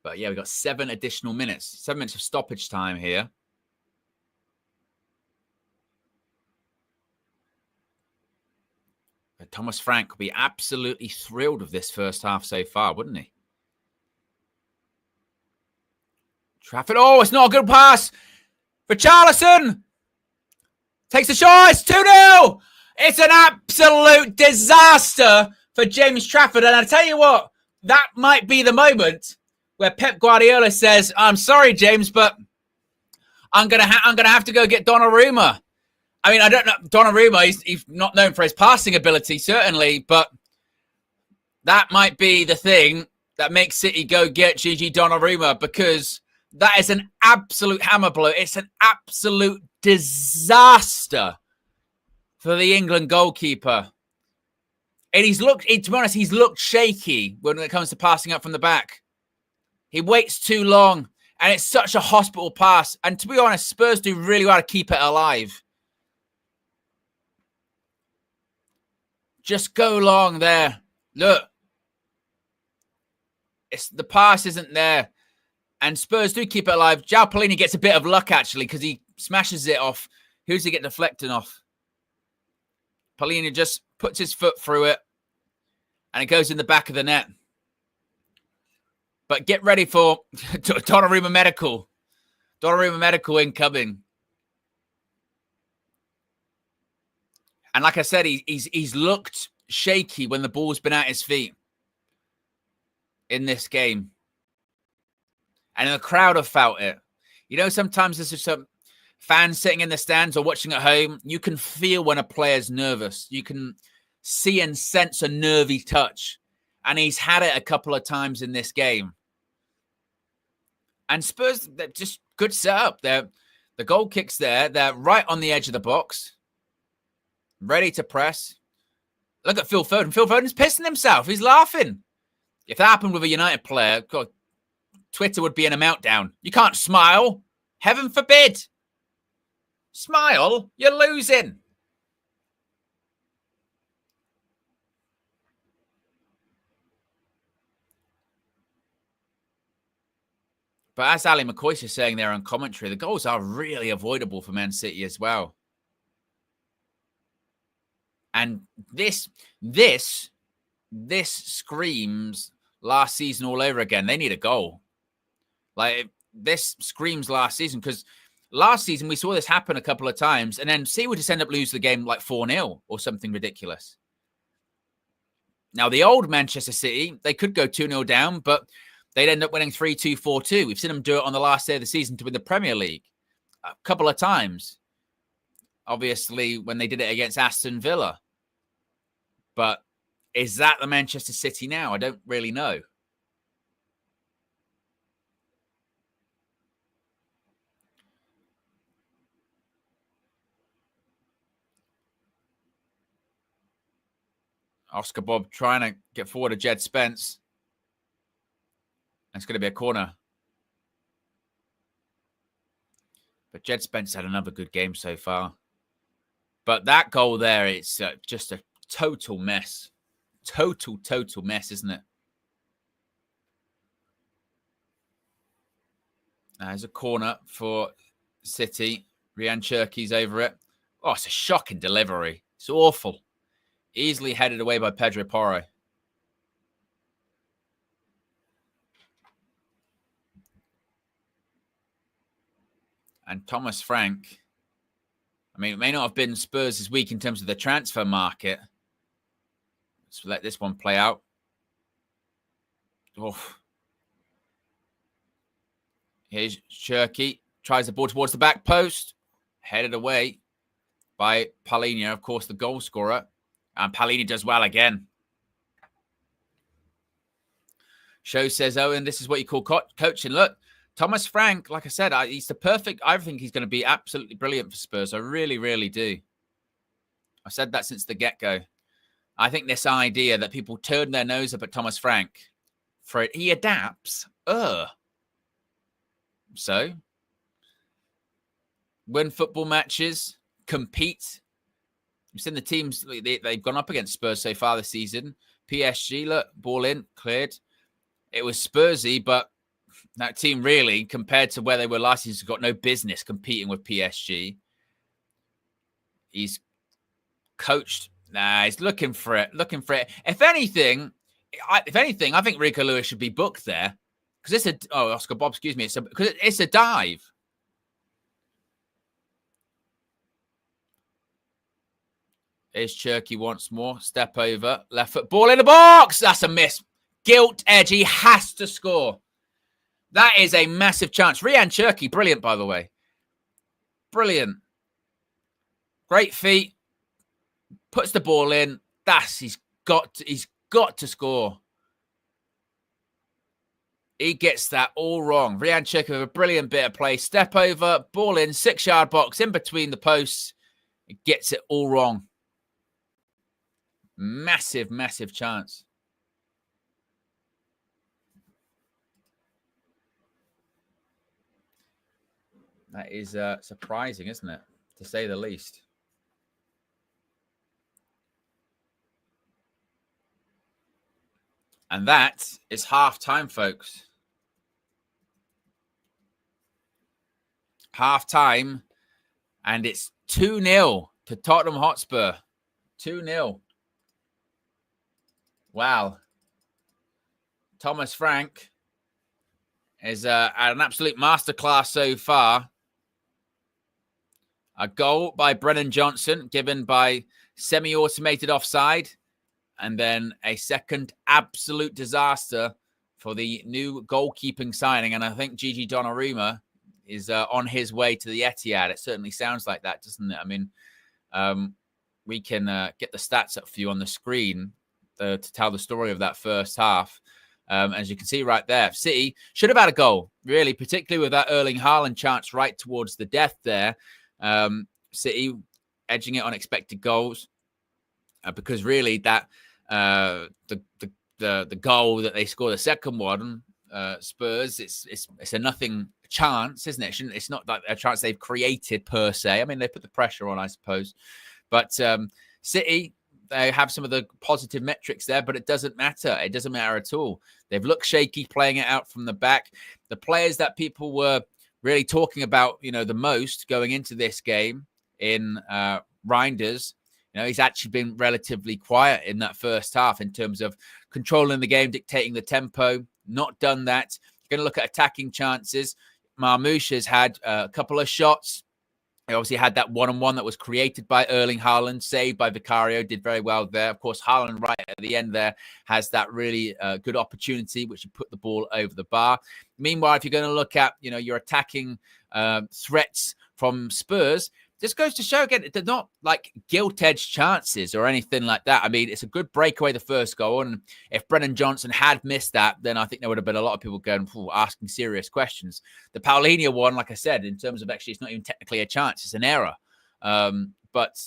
But yeah, we've got 7 additional minutes. 7 minutes of stoppage time here. But Thomas Frank will be absolutely thrilled with this first half so far, wouldn't he? Trafford. Oh, it's not a good pass. Richarlison takes the shot. It's 2-0. It's an absolute disaster for James Trafford. And I tell you what, that might be the moment where Pep Guardiola says, I'm sorry, James, but I'm gonna have to go get Donnarumma. I mean, I don't know. Donnarumma, he's not known for his passing ability, certainly, but that might be the thing that makes City go get Gigi Donnarumma, because that is an absolute hammer blow. It's an absolute disaster for the England goalkeeper. And to be honest, he's looked shaky when it comes to passing up from the back. He waits too long, and it's such a hospital pass. And to be honest, Spurs do really well to keep it alive. Just go long there. Look. The pass isn't there. And Spurs do keep it alive. João Polina gets a bit of luck, actually, because he smashes it off. Who's he get deflecting off? Polina just puts his foot through it, and it goes in the back of the net. But get ready for Donnarumma Medical. Donnarumma Medical incoming. And like I said, he's looked shaky when the ball's been at his feet in this game. And the crowd have felt it. You know, sometimes there's just some fans sitting in the stands or watching at home. You can feel when a player's nervous. You can see and sense a nervy touch. And he's had it a couple of times in this game. And Spurs, they're just good setup. The goal kick's there. They're right on the edge of the box. Ready to press. Look at Phil Foden. Phil Foden's pissing himself. He's laughing. If that happened with a United player, God, Twitter would be in a meltdown. You can't smile. Heaven forbid. Smile. You're losing. But as Ali McCoy is saying there on commentary, the goals are really avoidable for Man City as well. And this screams last season all over again. They need a goal. Like, this screams last season, because last season we saw this happen a couple of times, and then City would just end up losing the game like 4-0 or something ridiculous. Now, the old Manchester City, they could go 2-0 down, but they'd end up winning 3-2, 4-2. We've seen them do it on the last day of the season to win the Premier League a couple of times. Obviously, when they did it against Aston Villa. But is that the Manchester City now? I don't really know. Oscar Bob trying to get forward to Jed Spence. It's going to be a corner. But Jed Spence had another good game so far. But that goal there, it's just a total mess. Total mess, isn't it? There's a corner for City. Ryan Cherki's over it. Oh, it's a shocking delivery. It's awful. Easily headed away by Pedro Porro. And Thomas Frank. I mean, it may not have been Spurs this week in terms of the transfer market. Let's let this one play out. Oh. Here's Cherki. Tries the ball towards the back post. Headed away by Paulinho, of course, the goal scorer. And Paulinho does well again. Show says, Owen, this is what you call coaching. Look, Thomas Frank, like I said, he's the perfect. I think he's going to be absolutely brilliant for Spurs. I really, really do. I've said that since the get-go. I think this idea that people turn their nose up at Thomas Frank for it, he adapts. So, win football matches, compete. You've seen the teams, they've gone up against Spurs so far this season. PSG, look, ball in, cleared. It was Spursy, but that team really, compared to where they were last season, has got no business competing with PSG. He's coached. Nah, he's looking for it. If anything, I think Rico Lewis should be booked there. Because it's Oscar Bob, excuse me. Because it's a dive. Here's Cherki once more. Step over. Left foot. Ball in the box. That's a miss. Gilt edge. He has to score. That is a massive chance. Ryan Cherki, brilliant, by the way. Brilliant. Great feet. Puts the ball in. He's got to score. He gets that all wrong. Ryan Cherki with a brilliant bit of play. Step over, ball in, 6-yard box, in between the posts. He gets it all wrong. Massive chance. That is surprising, isn't it? To say the least. And that is half-time, folks. Half-time. And it's 2-0 to Tottenham Hotspur. 2-0. Wow. Thomas Frank is at an absolute masterclass so far. A goal by Brennan Johnson, given by semi-automated offside. And then a second absolute disaster for the new goalkeeping signing. And I think Gigi Donnarumma is on his way to the Etihad. It certainly sounds like that, doesn't it? I mean, we can get the stats up for you on the screen to tell the story of that first half. As you can see right there, City should have had a goal, really, particularly with that Erling Haaland chance right towards the death there. City edging it on expected goals because really that the goal that they scored, the second one, Spurs, it's a nothing chance, isn't it? It's not like a chance they've created per se. I mean, they put the pressure on, I suppose, but City, they have some of the positive metrics there, but it doesn't matter. It doesn't matter at all. They've looked shaky playing it out from the back. The players that people were really talking about, the most going into this game in Reinders, he's actually been relatively quiet in that first half in terms of controlling the game, dictating the tempo. Not done that. Going to look at attacking chances. Marmoush has had a couple of shots. He obviously had that one-on-one that was created by Erling Haaland, saved by Vicario, did very well there. Of course, Haaland right at the end there has that really good opportunity, which would put the ball over the bar. Meanwhile, if you're going to look at, your attacking threats from Spurs, this goes to show again, they're not like gilt-edged chances or anything like that. I mean, it's a good breakaway, the first goal. And if Brennan Johnson had missed that, then I think there would have been a lot of people going, asking serious questions. The Paulinho one, like I said, in terms of actually, it's not even technically a chance, it's an error. But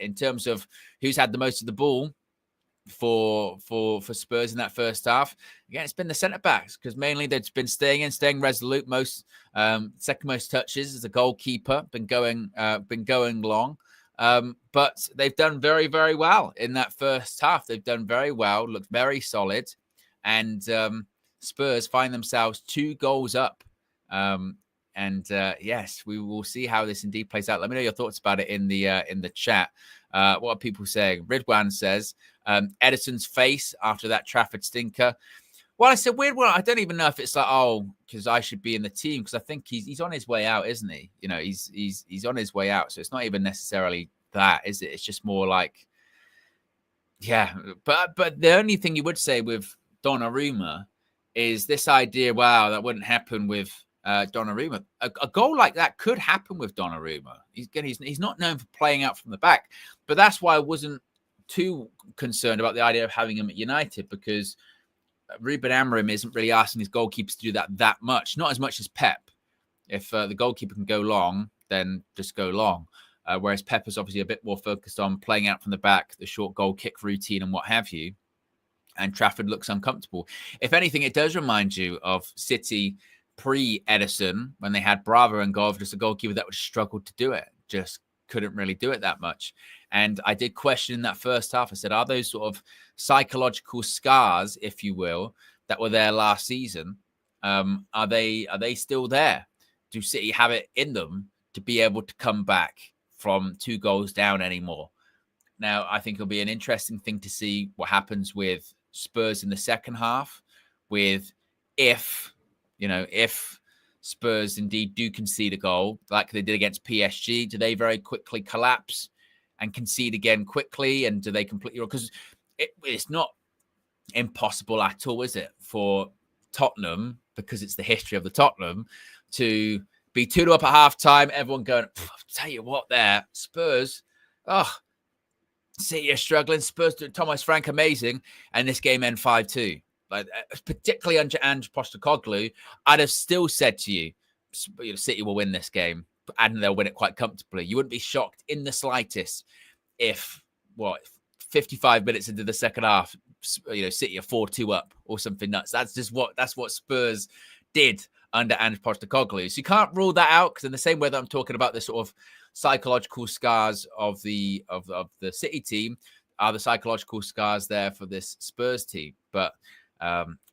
in terms of who's had the most of the ball, for Spurs in that first half. Again, it's been the centre backs, because mainly they've been staying resolute. Most second most touches as a goalkeeper, been going long. But they've done very, very well in that first half. They've done very well, looked very solid, and Spurs find themselves 2 goals up. Yes, we will see how this indeed plays out. Let me know your thoughts about it in the chat. What are people saying? Ridwan says, Edison's face after that Trafford stinker. Well, it's a weird one. I don't even know if it's like, because I should be in the team, because I think he's on his way out, isn't he? You know, he's on his way out. So it's not even necessarily that, is it? It's just more like, yeah. But the only thing you would say with Donnarumma is this idea, wow, that wouldn't happen with Donnarumma. A goal like that could happen with Donnarumma. He's not known for playing out from the back, but that's why I wasn't too concerned about the idea of having him at United, because Ruben Amorim isn't really asking his goalkeepers to do that much, not as much as Pep. If the goalkeeper can go long, then just go long. Whereas Pep is obviously a bit more focused on playing out from the back, the short goal kick routine and what have you. And Trafford looks uncomfortable. If anything, it does remind you of City pre-Edison, when they had Bravo and goal, just a goalkeeper that would struggle to do it, just couldn't really do it that much. And I did question in that first half, I said, are those sort of psychological scars, if you will, that were there last season, are they still there? Do City have it in them to be able to come back from 2 goals down anymore? Now, I think it'll be an interesting thing to see what happens with Spurs in the second half, with if Spurs indeed do concede a goal like they did against PSG, do they very quickly collapse and concede again quickly? And do they completely, because it's not impossible at all, is it, for Tottenham, because it's the history of the Tottenham, to be 2-2 up at half-time, everyone going, I'll tell you what there, Spurs, City are struggling, Spurs do Thomas Frank amazing, and this game end 5-2. Like, particularly under Ange Postecoglou, I'd have still said to you, City will win this game, and they'll win it quite comfortably. You wouldn't be shocked in the slightest if 55 minutes into the second half, City are 4-2 up or something nuts. That's what Spurs did under Ange Postecoglou. So you can't rule that out, because in the same way that I'm talking about the sort of psychological scars of the City team, are the psychological scars there for this Spurs team. But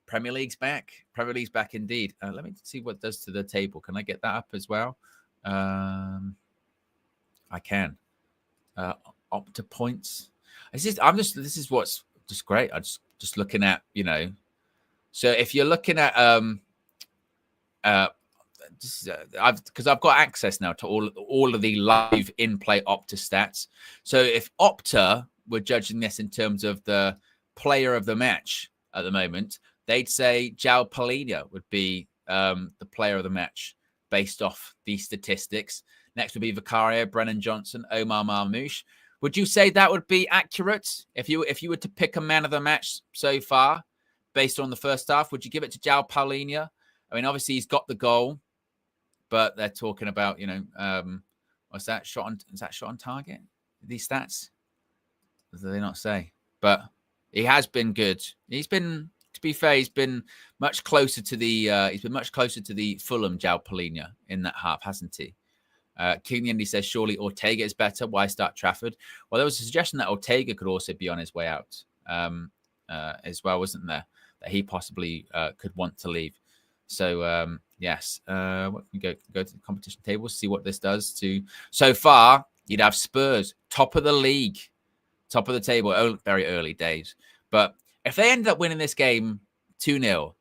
Premier League's back. Premier League's back indeed. Let me see what it does to the table. Can I get that up as well? I can. Opta points. This is what's just great. I just looking at, so if you're looking at because I've got access now to all of the live in-play Opta stats. So if Opta were judging this in terms of the player of the match at the moment, they'd say João Palhinha would be the player of the match based off these statistics. Next would be Vicario, Brennan Johnson, Omar Marmoush. Would you say that would be accurate if you were to pick a man of the match so far based on the first half? Would you give it to João Palhinha? I mean, obviously he's got the goal, but they're talking about, what's that shot on? Is that shot on target? These stats? Do they not say? But he has been good. He's been, to be fair, he's been much closer to the Fulham João Palhinha in that half, hasn't he? King Indy says, surely Ortega is better. Why start Trafford? Well, there was a suggestion that Ortega could also be on his way out as well, wasn't there? That he possibly could want to leave. So, yes. What can we go to the competition table, see what this does to... So far, you'd have Spurs, top of the league, top of the table, very early days. But if they end up winning this game 2-0,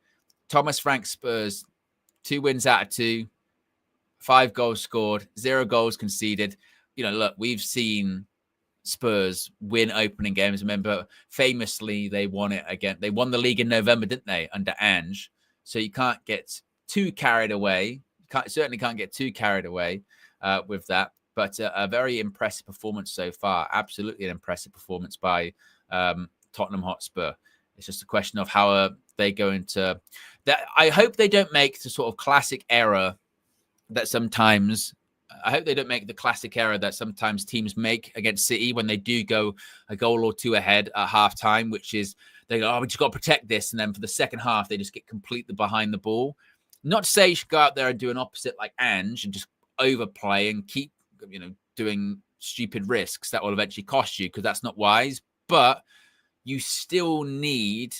Thomas Frank Spurs, 2 wins out of 2, 5 goals scored, 0 goals conceded. Look, we've seen Spurs win opening games. Remember, famously, they won it again. They won the league in November, didn't they, under Ange? So you can't get too carried away. Certainly can't get too carried away with that. But a very impressive performance so far. Absolutely an impressive performance by Tottenham Hotspur. It's just a question of how are they going to... I hope they don't make the sort of classic error that sometimes I hope they don't make the classic error that sometimes teams make against City when they do go a goal or two ahead at halftime, which is they go, oh, we just got to protect this. And then for the second half, they just get completely behind the ball. Not to say you should go out there and do an opposite like Ange and just overplay and keep, doing stupid risks that will eventually cost you, because that's not wise. But you still need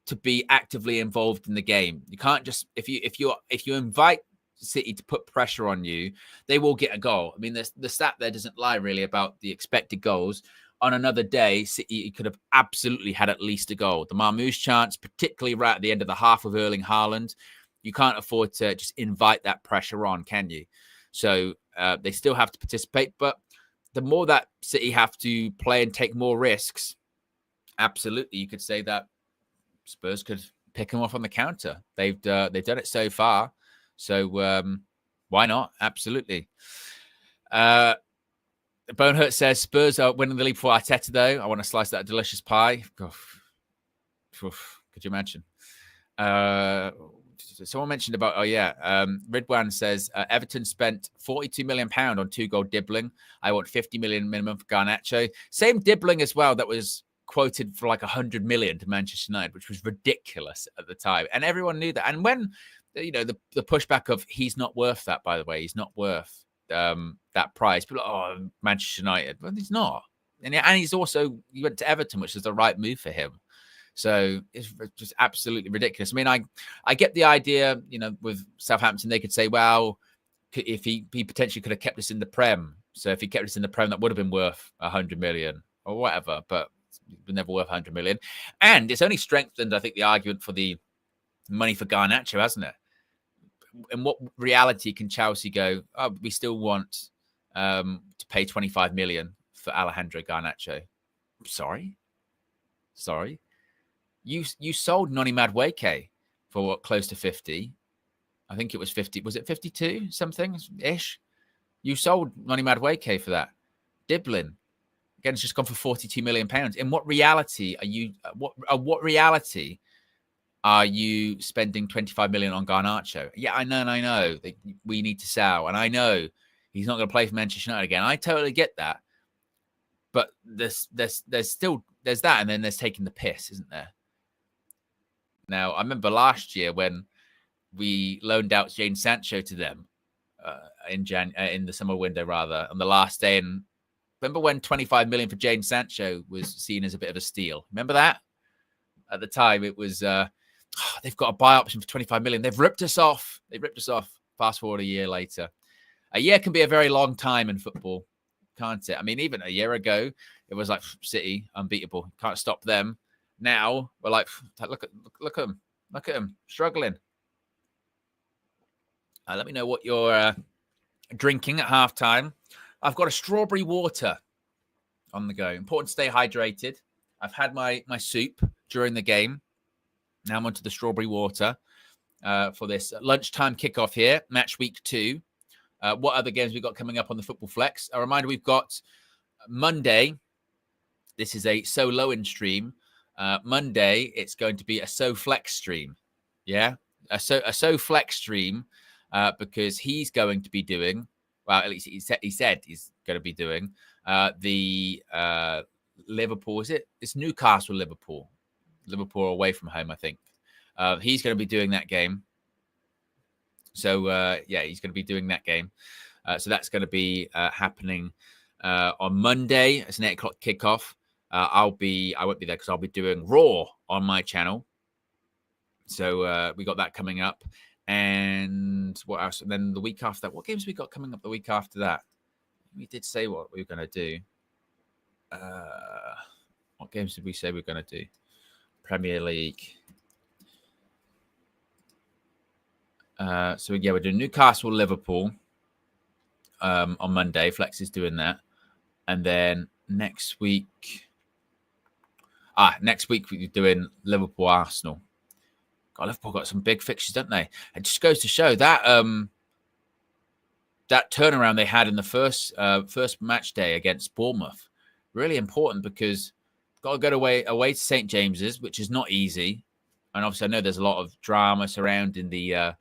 to be actively involved in the game. You can't just, if you invite City to put pressure on you, they will get a goal. I mean, the stat there doesn't lie really about the expected goals. On another day, City could have absolutely had at least a goal. The Marmoush chance, particularly right at the end of the half with Erling Haaland, you can't afford to just invite that pressure on, can you? So they still have to participate, but the more that City have to play and take more risks, absolutely, you could say that Spurs could pick them off on the counter. They've done it so far, so why not? Absolutely. Bonehurt says Spurs are winning the league for Arteta, though. I want to slice that delicious pie. Could you imagine? Someone mentioned about, Ridwan says Everton spent £42 million on 2-goal Dibbling. I want 50 million minimum for Garnacho. Same Dibbling as well that was quoted for like 100 million to Manchester United, which was ridiculous at the time. And everyone knew that. And when, the pushback of he's not worth that, by the way, he's not worth that price. People are like, oh, Manchester United. But he's not. And he went to Everton, which is the right move for him. So it's just absolutely ridiculous. I mean, I get the idea, with Southampton, they could say, well, if he potentially could have kept us in the Prem. So if he kept us in the Prem, that would have been worth 100 million or whatever, but it's never worth 100 million. And it's only strengthened, I think, the argument for the money for Garnacho, hasn't it? In what reality can Chelsea go, oh, we still want to pay 25 million for Alejandro Garnacho? Sorry. You sold Noni Madueke for what, close to 50. I think it was 50. Was it 52 something ish? You sold Noni Madueke for that. Diblin, again, it's just gone for 42 million pounds. In what reality are you? What reality are you spending 25 million on Garnacho? Yeah, I know. We need to sell, and I know he's not going to play for Manchester United again. I totally get that, but there's that, and then there's taking the piss, isn't there? Now, I remember last year when we loaned out Jadon Sancho to them in the summer window, rather, on the last day. And remember when 25 million for Jadon Sancho was seen as a bit of a steal? Remember that? At the time, it was, they've got a buy option for 25 million. They've ripped us off. Fast forward a year later. A year can be a very long time in football, can't it? I mean, even a year ago, it was like City, unbeatable. Can't stop them. Now we're like, look at them struggling. Let me know what you're drinking at halftime. I've got a strawberry water on the go. Important to stay hydrated. I've had my soup during the game. Now I'm onto the strawberry water for this lunchtime kickoff here, match week 2. What other games we've got coming up on the Football Flex? A reminder, we've got Monday. This is a So Low-in stream. Monday, it's going to be a So Flex stream. Yeah, a So Flex stream because he's going to be doing, well, at least he said he's going to be doing the Liverpool. It's Newcastle, Liverpool away from home, I think. He's going to be doing that game. So, he's going to be doing that game. So that's going to be happening on Monday. It's an 8 o'clock kickoff. I won't be there because I'll be doing Raw on my channel. So we got that coming up. And what else? And then the week after that, what games we got coming up the week after that? We did say what we were going to do. What games did we say we were going to do? Premier League. So we're doing Newcastle, Liverpool on Monday. Flex is doing that. And then next week we're doing Liverpool, Arsenal. God, Liverpool got some big fixtures, don't they? It just goes to show that that turnaround they had in the first match day against Bournemouth, really important because got to go away to St James's, which is not easy. And obviously, I know there's a lot of drama surrounding the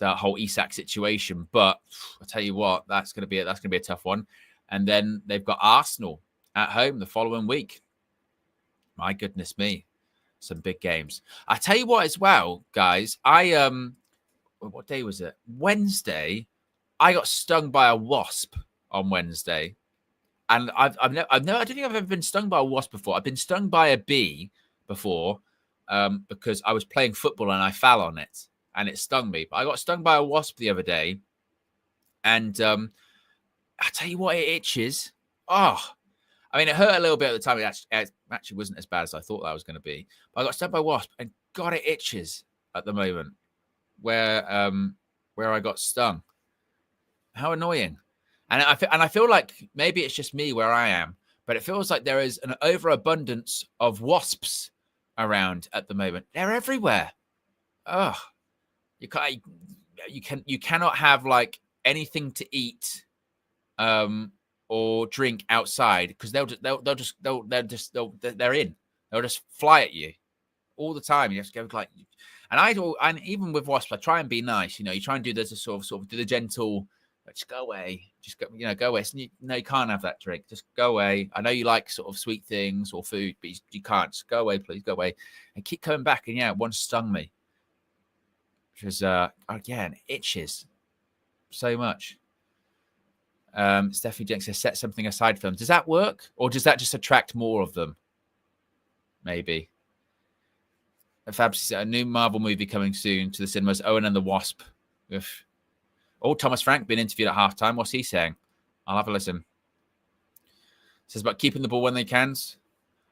the whole Isak situation. But I'll tell you what, that's going to be a tough one. And then they've got Arsenal at home the following week. My goodness me, some big games. I tell you what, as well, guys. What day was it? Wednesday. I got stung by a wasp on Wednesday, and I don't think I've ever been stung by a wasp before. I've been stung by a bee before, because I was playing football and I fell on it and it stung me. But I got stung by a wasp the other day, and I tell you what, it itches. Oh, I mean, it hurt a little bit at the time. It actually wasn't as bad as I thought that was going to be. But I got stung by a wasp, and God, it itches at the moment where I got stung. How annoying. And I feel like maybe it's just me where I am, but it feels like there is an overabundance of wasps around at the moment. They're everywhere. Oh, you cannot have like anything to eat or drink outside, because they're in. They'll just fly at you all the time. You have to go like, and even with wasps, I try and be nice. You try and do this sort of do the gentle. Just go away. Just go, go away. So you can't have that drink. Just go away. I know you like sort of sweet things or food, but you can't. Just go away, please. Go away. And keep coming back. And one stung me, which is again, itches so much. Stephanie Jenks says, set something aside for them. Does that work, or does that just attract more of them? Maybe. Fab says, a new Marvel movie coming soon to the cinemas. Owen and the Wasp. Oof. Oh, Thomas Frank being interviewed at halftime. What's he saying? I'll have a listen. Says about keeping the ball when they can.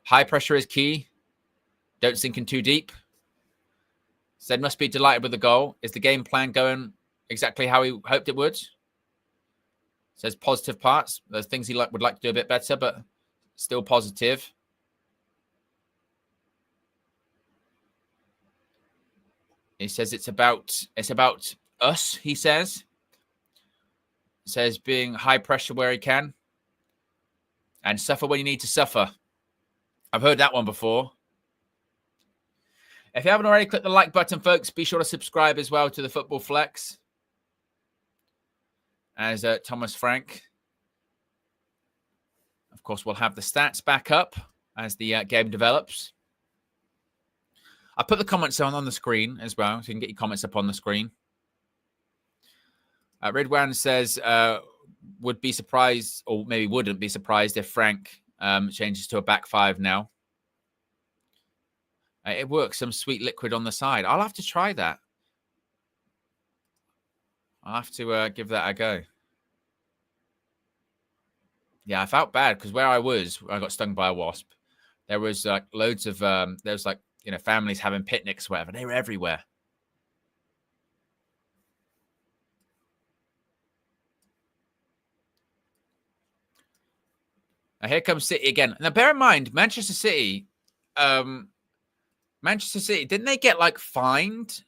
High pressure is key. Don't sink in too deep. Said must be delighted with the goal. Is the game plan going exactly how he hoped it would? Says positive parts. There's things he would like to do a bit better, but still positive. He says it's about us, he says. Says being high pressure where he can and suffer when you need to suffer. I've heard that one before. If you haven't already, click the like button, folks. Be sure to subscribe as well to the Football Flex. As Thomas Frank. Of course, we'll have the stats back up as the game develops. I put the comments on the screen as well, so you can get your comments up on the screen. Ridwan says, would be surprised, or maybe wouldn't be surprised if Frank changes to a back five now. It works, some sweet liquid on the side. I'll have to try that. I'll have to give that a go. Yeah, I felt bad because where I got stung by a wasp. There was loads of, families having picnics, whatever. They were everywhere. Now here comes City again. Now, bear in mind, Manchester City, didn't they get fined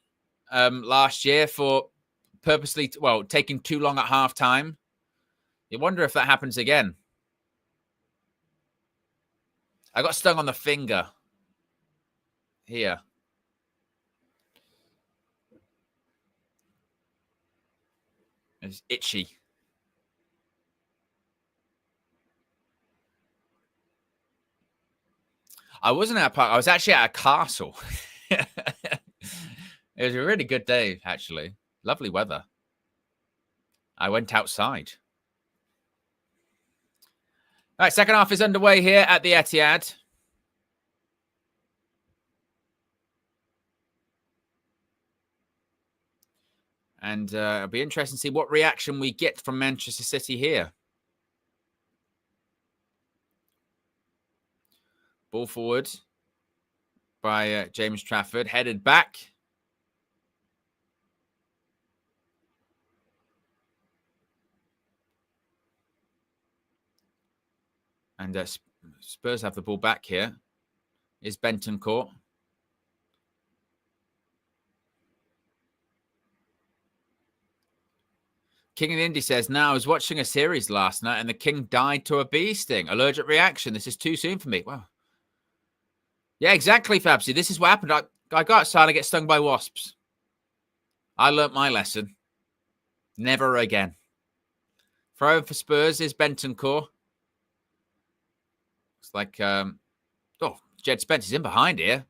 last year for purposely, taking too long at half time? You wonder if that happens again. I got stung on the finger here. It's itchy. I wasn't at a park. I was actually at a castle. It was a really good day, actually. Lovely weather. I went outside. All right, second half is underway here at the Etihad. And it'll be interesting to see what reaction we get from Manchester City here. Ball forward by James Trafford. Headed back. And Spurs have the ball back here. Is Bentancur. King of the Indy says, now I was watching a series last night and the king died to a bee sting. Allergic reaction. This is too soon for me. Wow. Yeah, exactly, Fabsy. This is what happened. I got outside, I get stung by wasps. I learnt my lesson. Never again. Throw for Spurs is Bentancur. It's like, Jed Spence is in behind here.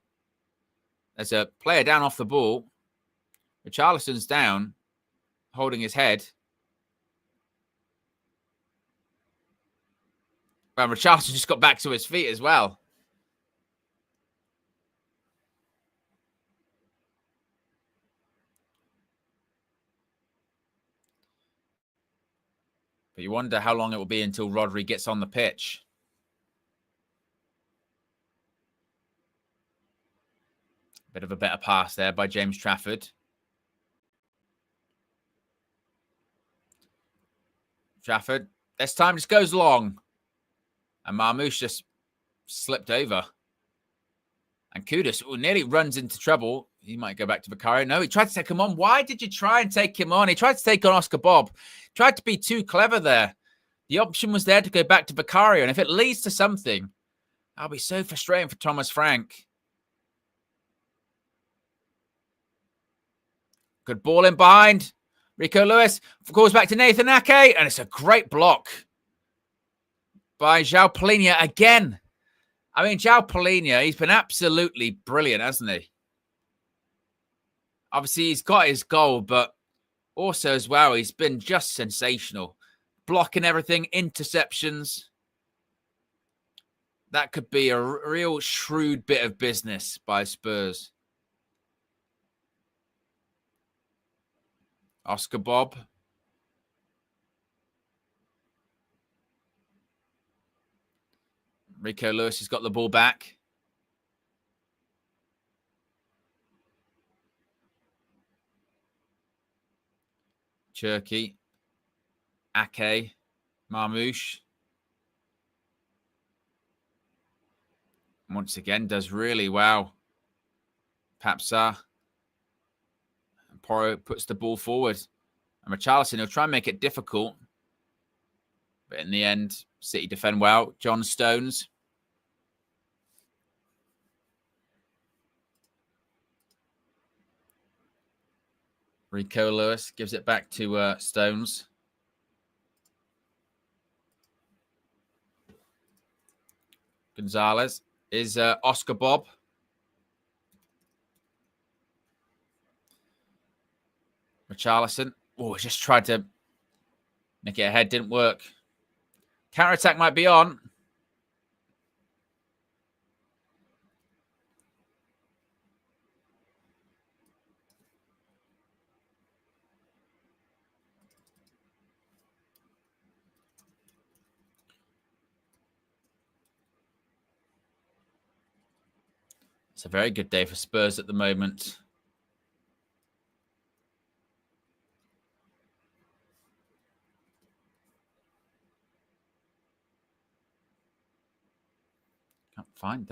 There's a player down off the ball. Richarlison's down, holding his head. Well, Richarlison just got back to his feet as well. But you wonder how long it will be until Rodri gets on the pitch. Bit of a better pass there by James Trafford. Trafford. This time just goes long. And Marmoush just slipped over. And Kudus nearly runs into trouble. He might go back to Vicario. No, he tried to take him on. Why did you try and take him on? He tried to take on Oscar Bob. Tried to be too clever there. The option was there to go back to Vicario. And if it leads to something, that'll be so frustrating for Thomas Frank. Good ball in behind. Rico Lewis goes back to Nathan Ake. And it's a great block by João Palhinha again. I mean, João Palhinha, he's been absolutely brilliant, hasn't he? Obviously, he's got his goal, but also as well, he's been just sensational. Blocking everything, interceptions. That could be a real shrewd bit of business by Spurs. Oscar Bob. Rico Lewis has got the ball back. Cherky. Ake. Marmoush. Once again, does really well. Papsar. Porro puts the ball forward. And Richarlison, he'll try and make it difficult. But in the end, City defend well. John Stones. Rico Lewis gives it back to Stones. Gonzalez is Oscar Bob. Richarlison. Oh, just tried to make it ahead. Didn't work. Counter-attack might be on. It's a very good day for Spurs at the moment. Can't find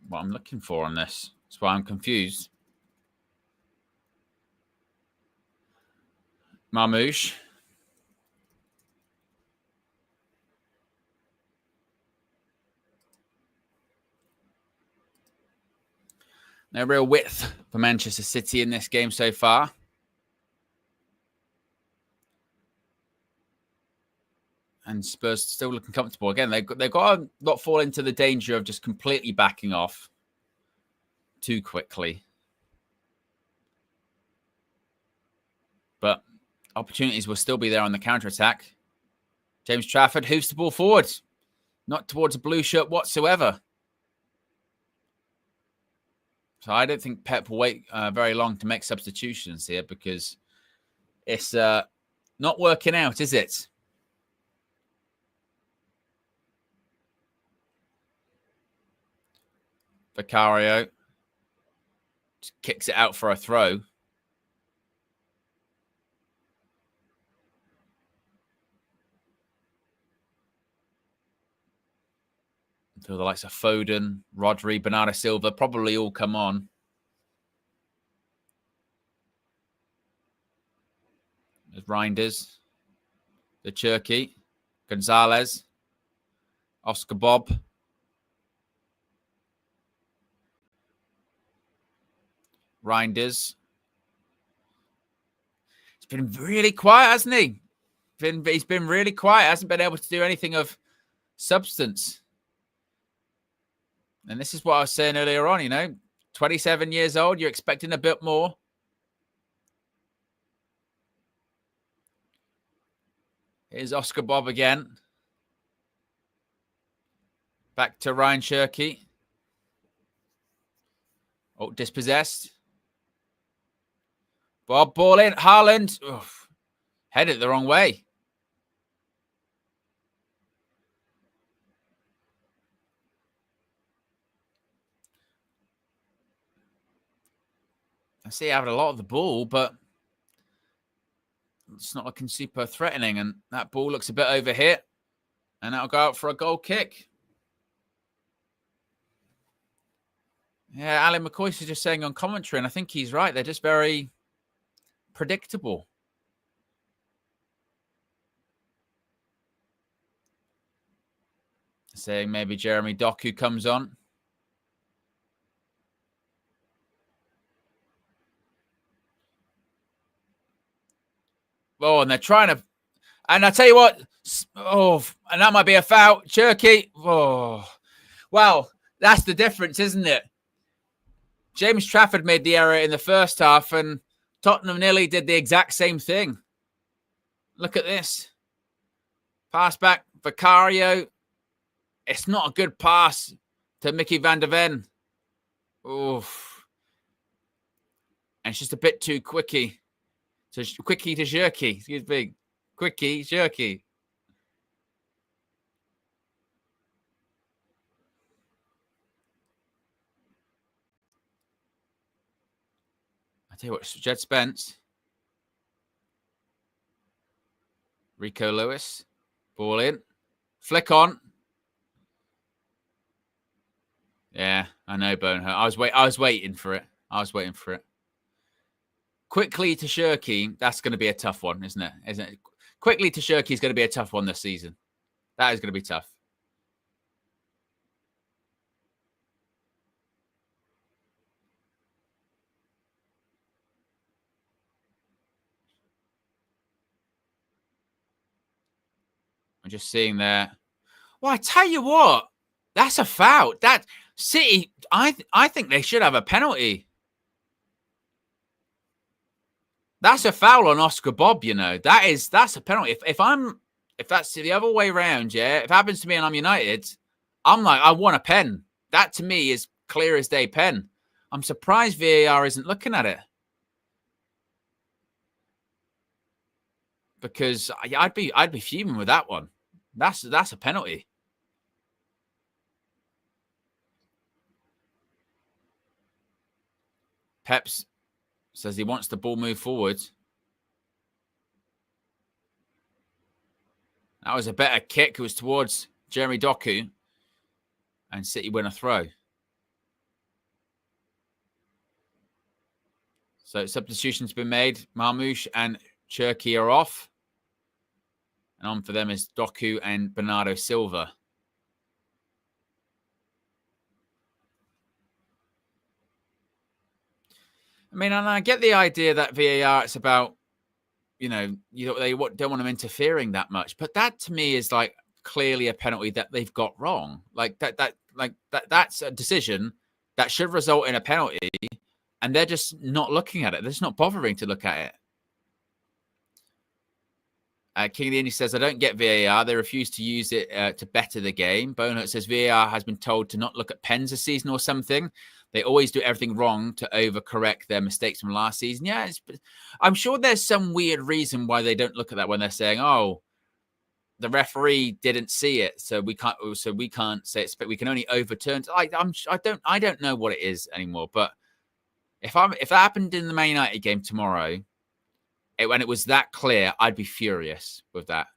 what I'm looking for on this. That's why I'm confused. Marmoush. No real width for Manchester City in this game so far. And Spurs still looking comfortable. Again, they've got to not fall into the danger of just completely backing off too quickly. But opportunities will still be there on the counter-attack. James Trafford hoofs the ball forward. Not towards a blue shirt whatsoever. So I don't think Pep will wait very long to make substitutions here because it's not working out, is it? Vicario just kicks it out for a throw. So the likes of Foden, Rodri, Bernardo Silva probably all come on. There's Reinders, the Cherky, Gonzalez, Oscar Bob. Reinders. been really quiet, hasn't he? He's been really quiet. Hasn't been able to do anything of substance. And this is what I was saying earlier on, 27 years old, you're expecting a bit more. Here's Oscar Bob again. Back to Ryan Shirky. Oh, dispossessed. Bob, ball in. Haaland. Oof. Headed the wrong way. I see having a lot of the ball, but it's not looking super threatening. And that ball looks a bit overhit. And that'll go out for a goal kick. Yeah, Alan McCoy is just saying on commentary, and I think he's right. They're just very predictable. Saying maybe Jeremy Doku comes on. Oh, and they're trying to... And I tell you what, and that might be a foul. Cherky. Oh, well, that's the difference, isn't it? James Trafford made the error in the first half, and Tottenham nearly did the exact same thing. Look at this. Pass back, Vicario. It's not a good pass to Mickey van der Ven. Oof. And it's just a bit too quickie. So quickie to jerky. Excuse me. Quickie, jerky. I tell you what, Jed Spence. Rico Lewis. Ball in. Flick on. Yeah, I know, Boneheart. I was waiting for it. Quickly to Shirky, that's going to be a tough one, isn't it? Quickly to Shirky is going to be a tough one this season. That is going to be tough. I'm just seeing there. Well, I tell you what, that's a foul. That City, I think they should have a penalty. That's a foul on Oscar Bob, That's a penalty. If that's the other way around, yeah, if it happens to me and I'm United, I'm like, I want a pen. That to me is clear as day pen. I'm surprised VAR isn't looking at it. Because I'd be fuming with that one. That's a penalty. Peps says he wants the ball move forward. That was a better kick. It was towards Jeremy Doku. And City win a throw. So substitution's been made. Marmoush and Cherky are off. And on for them is Doku and Bernardo Silva. I mean, and I get the idea that VAR, it's about, they don't want them interfering that much. But that to me is like clearly a penalty that they've got wrong. That's a decision that should result in a penalty. And they're just not looking at it. They're just not bothering to look at it. King of the Indie says, I don't get VAR. They refuse to use it to better the game. Boneheart says, VAR has been told to not look at pens this season or something. They always do everything wrong to overcorrect their mistakes from last season. Yeah, I'm sure there's some weird reason why they don't look at that when they're saying, oh, the referee didn't see it, so we can't say it, but we can only overturn. I don't know what it is anymore. But if that happened in the Man United game tomorrow, when it was that clear, I'd be furious with that.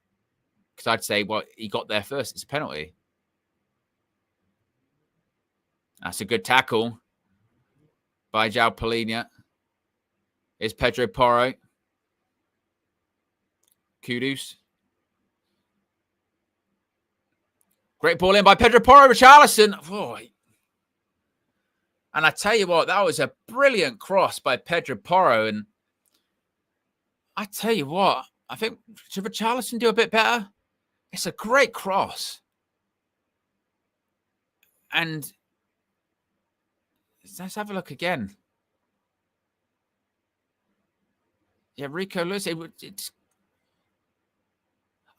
Because I'd say, well, he got there first. It's a penalty. That's a good tackle by João Palhinha. Is Pedro Porro. Kudus. Great ball in by Pedro Porro, Richarlison. Oh. And I tell you what, that was a brilliant cross by Pedro Porro. And I tell you what, I think should Richarlison do a bit better? It's a great cross. And let's have a look again. Yeah, Rico Lewis.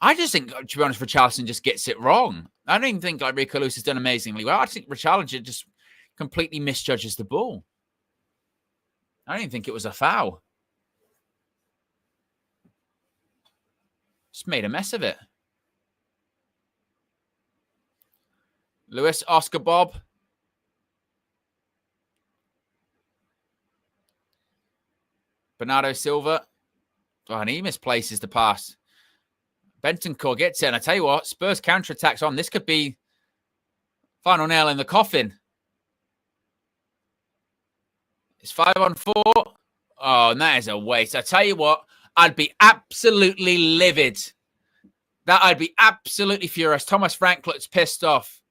I just think, to be honest, Richarlison just gets it wrong. I don't even think like Rico Lewis has done amazingly well. I think Richarlison just completely misjudges the ball. I don't even think it was a foul. Just made a mess of it. Lewis, Oscar Bob. Bernardo Silva. Oh, and he misplaces the pass. Bentancur gets it. And I tell you what, Spurs counterattacks on. This could be final nail in the coffin. It's 5-on-4. Oh, and that is a waste. I tell you what, I'd be absolutely livid. I'd be absolutely furious. Thomas Frank looks pissed off.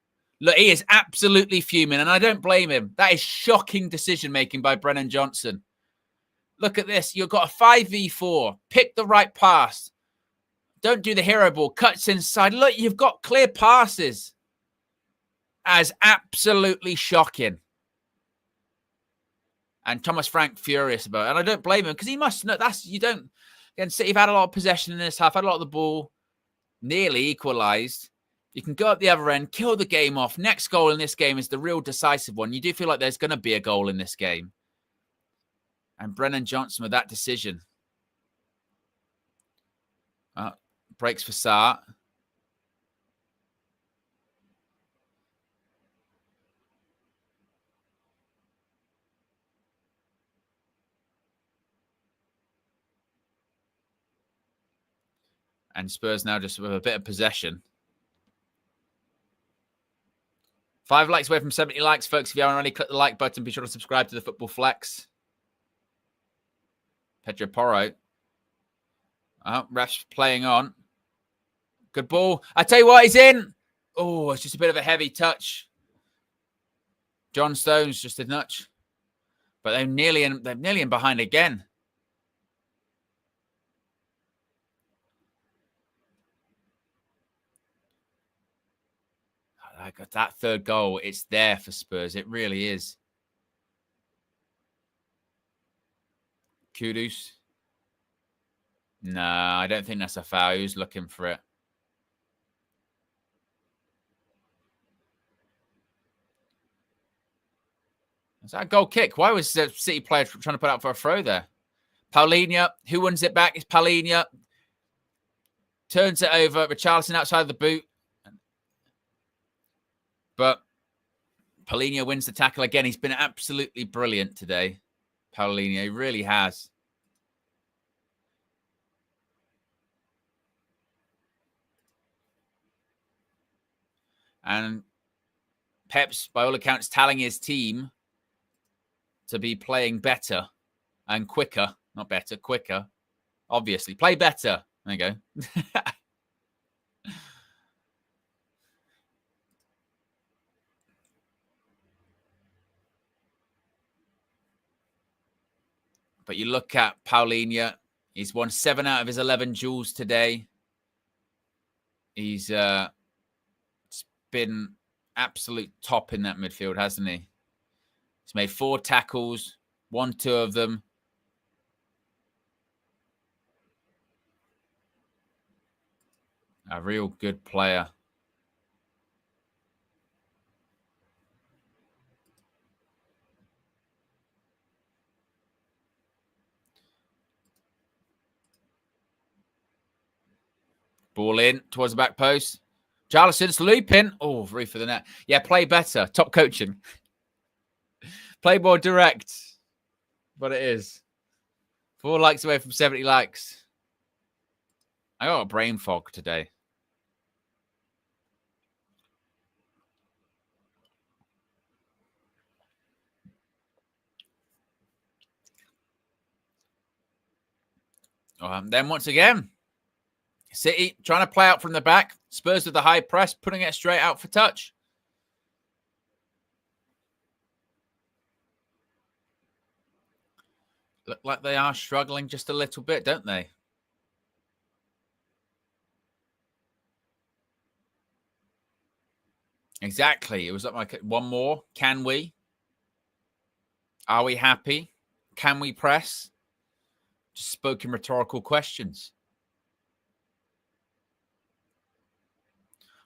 Look, he is absolutely fuming, and I don't blame him. That is shocking decision-making by Brennan Johnson. Look at this. You've got a 5v4. Pick the right pass. Don't do the hero ball. Cuts inside. Look, you've got clear passes. As absolutely shocking. And Thomas Frank furious about it. And I don't blame him because he must know you don't. Again, City have had a lot of possession in this half, had a lot of the ball, nearly equalised. You can go up the other end, kill the game off. Next goal in this game is the real decisive one. You do feel like there's going to be a goal in this game. And Brennan Johnson with that decision. Breaks for Sarr. And Spurs now just with a bit of possession. 5 likes away from 70 likes, folks. If you haven't already, click the like button. Be sure to subscribe to the Football Flex. Pedro Porro. Oh, ref's playing on. Good ball. I tell you what, he's in. Oh, it's just a bit of a heavy touch. John Stones just a nudge. But they're nearly in behind again. I got that third goal. It's there for Spurs. It really is. Kudus. No, I don't think that's a foul. He was looking for it. Is that a goal kick? Why was the City player trying to put out for a throw there? Paulinho. Who wins it back? It's Paulinho. Turns it over. Richarlison outside of the boot. But Paulinho wins the tackle again. He's been absolutely brilliant today. Paulinho, he really has. And Pep's, by all accounts, telling his team to be playing better and quicker. Not better, quicker. Obviously. Play better. There you go. But you look at Paulinho. He's won 7 out of his 11 duels today. He's been absolute top in that midfield, hasn't he? He's made 4 tackles, won 2 of them. A real good player. Ball in towards the back post. Richarlison's looping. Oh, free for the net. Yeah, play better. Top coaching. Play more direct. But it is. 4 likes away from 70 likes. I got a brain fog today. Then once again, City trying to play out from the back. Spurs with the high press, putting it straight out for touch. Look like they are struggling just a little bit, don't they? Exactly. It was like one more. Can we? Are we happy? Can we press? Just spoken rhetorical questions.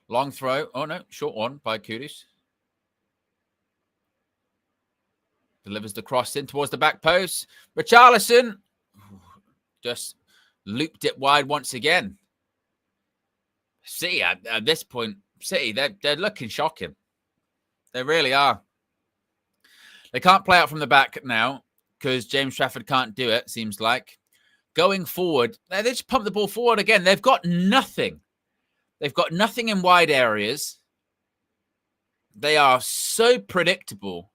Long throw. Oh, no. Short one by Kudus. Delivers the cross in towards the back post. Richarlison just looped it wide once again. City, at this point, City, they're looking shocking. They really are. They can't play out from the back now because James Trafford can't do it, seems like. Going forward, they just pump the ball forward again. They've got nothing. They've got nothing in wide areas. They are so predictable.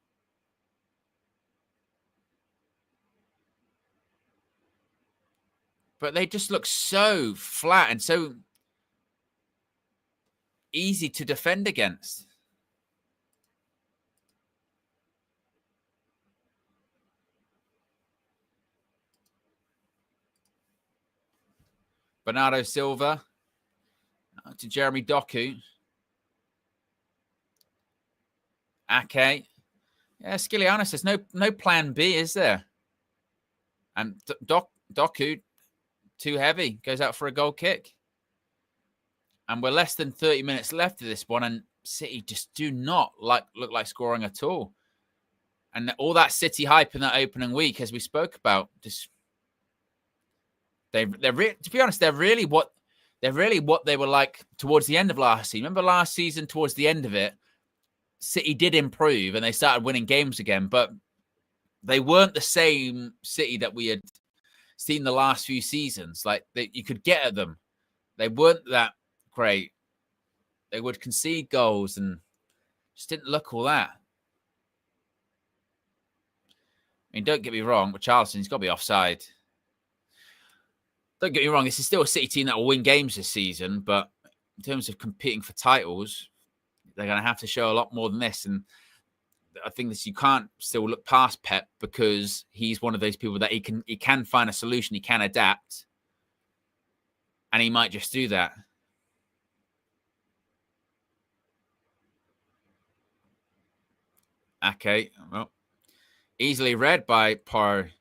But they just look so flat and so easy to defend against. Bernardo Silva to Jeremy Doku. Ake. Yeah, Skilianis, there's no plan B, is there? And Doku, too heavy, goes out for a goal kick. And we're less than 30 minutes left of this one, and City just do not look like scoring at all. And all that City hype in that opening week, as we spoke about, just to be honest, they're really what they were like towards the end of last season. Remember last season, towards the end of it, City did improve and they started winning games again, but they weren't the same City that we had seen the last few seasons. Like you could get at them. They weren't that great. They would concede goals and just didn't look all that. I mean, don't get me wrong, but Richarlison's got to be offside. Don't get me wrong, this is still a City team that will win games this season, but in terms of competing for titles, they're going to have to show a lot more than this. And I think that you can't still look past Pep because he's one of those people that he can find a solution, he can adapt, and he might just do that. Okay, well, easily read by Par.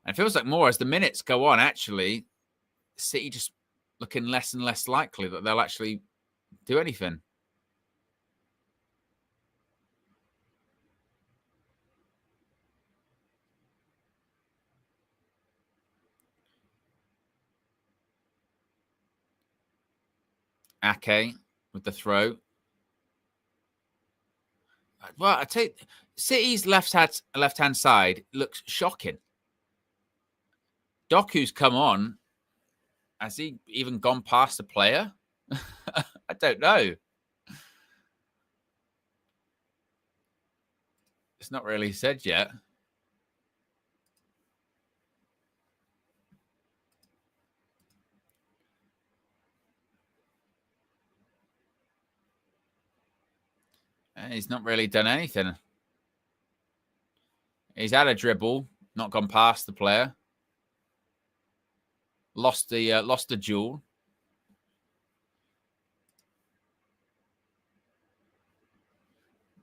And it feels like more as the minutes go on, actually, City just looking less and less likely that they'll actually do anything. Ake with the throw. Well, I tell you, City's left-hand side looks shocking. Doku's come on. Has he even gone past the player? I don't know. It's not really said yet. He's not really done anything. He's had a dribble, not gone past the player. Lost the duel.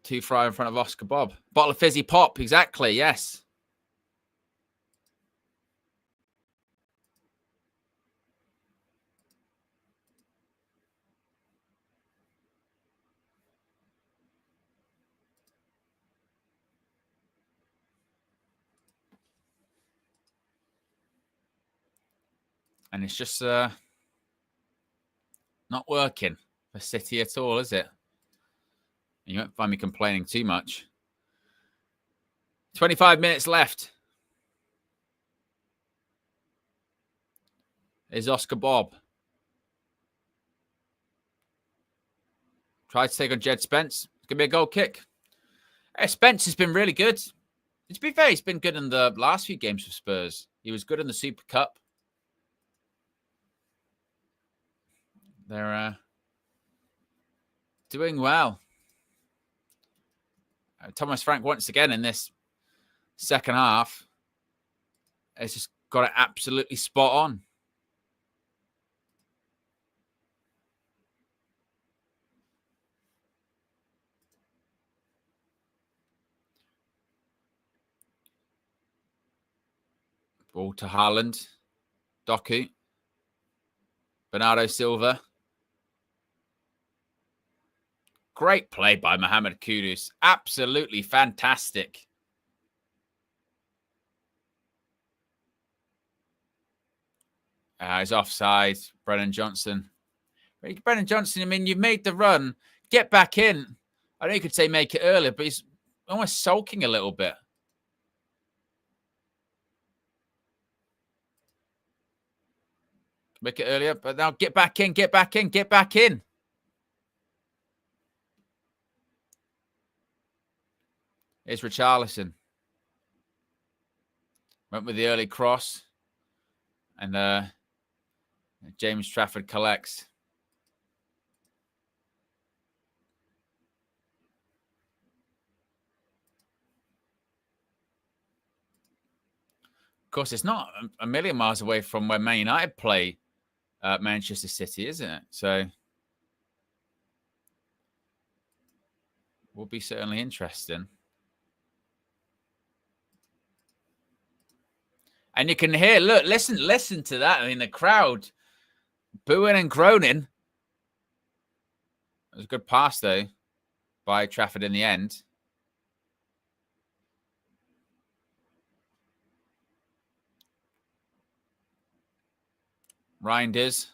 Too far in front of Oscar Bob. Bottle of fizzy pop, exactly, yes. And it's just not working for City at all, is it? You won't find me complaining too much. 25 minutes left. Is Oscar Bob. Tried to take on Jed Spence. It's going to be a goal kick. Hey, Spence has been really good. To be fair, he's been good in the last few games for Spurs. He was good in the Super Cup. They're doing well. Thomas Frank, once again, in this second half, has just got it absolutely spot on. Ball to Haaland. Doku. Bernardo Silva. Great play by Mohamed Kudus. Absolutely fantastic. He's offside. Brennan Johnson. Brennan Johnson, I mean, you've made the run. Get back in. I know you could say make it earlier, but he's almost sulking a little bit. Make it earlier, but now get back in, get back in, get back in. Here's Richarlison. Went with the early cross. And James Trafford collects. Of course, it's not a million miles away from where Man United play Manchester City, isn't it? So will be certainly interesting. And you can hear, look, listen to that. I mean, the crowd booing and groaning. It was a good pass, though, by Trafford in the end. Reinders.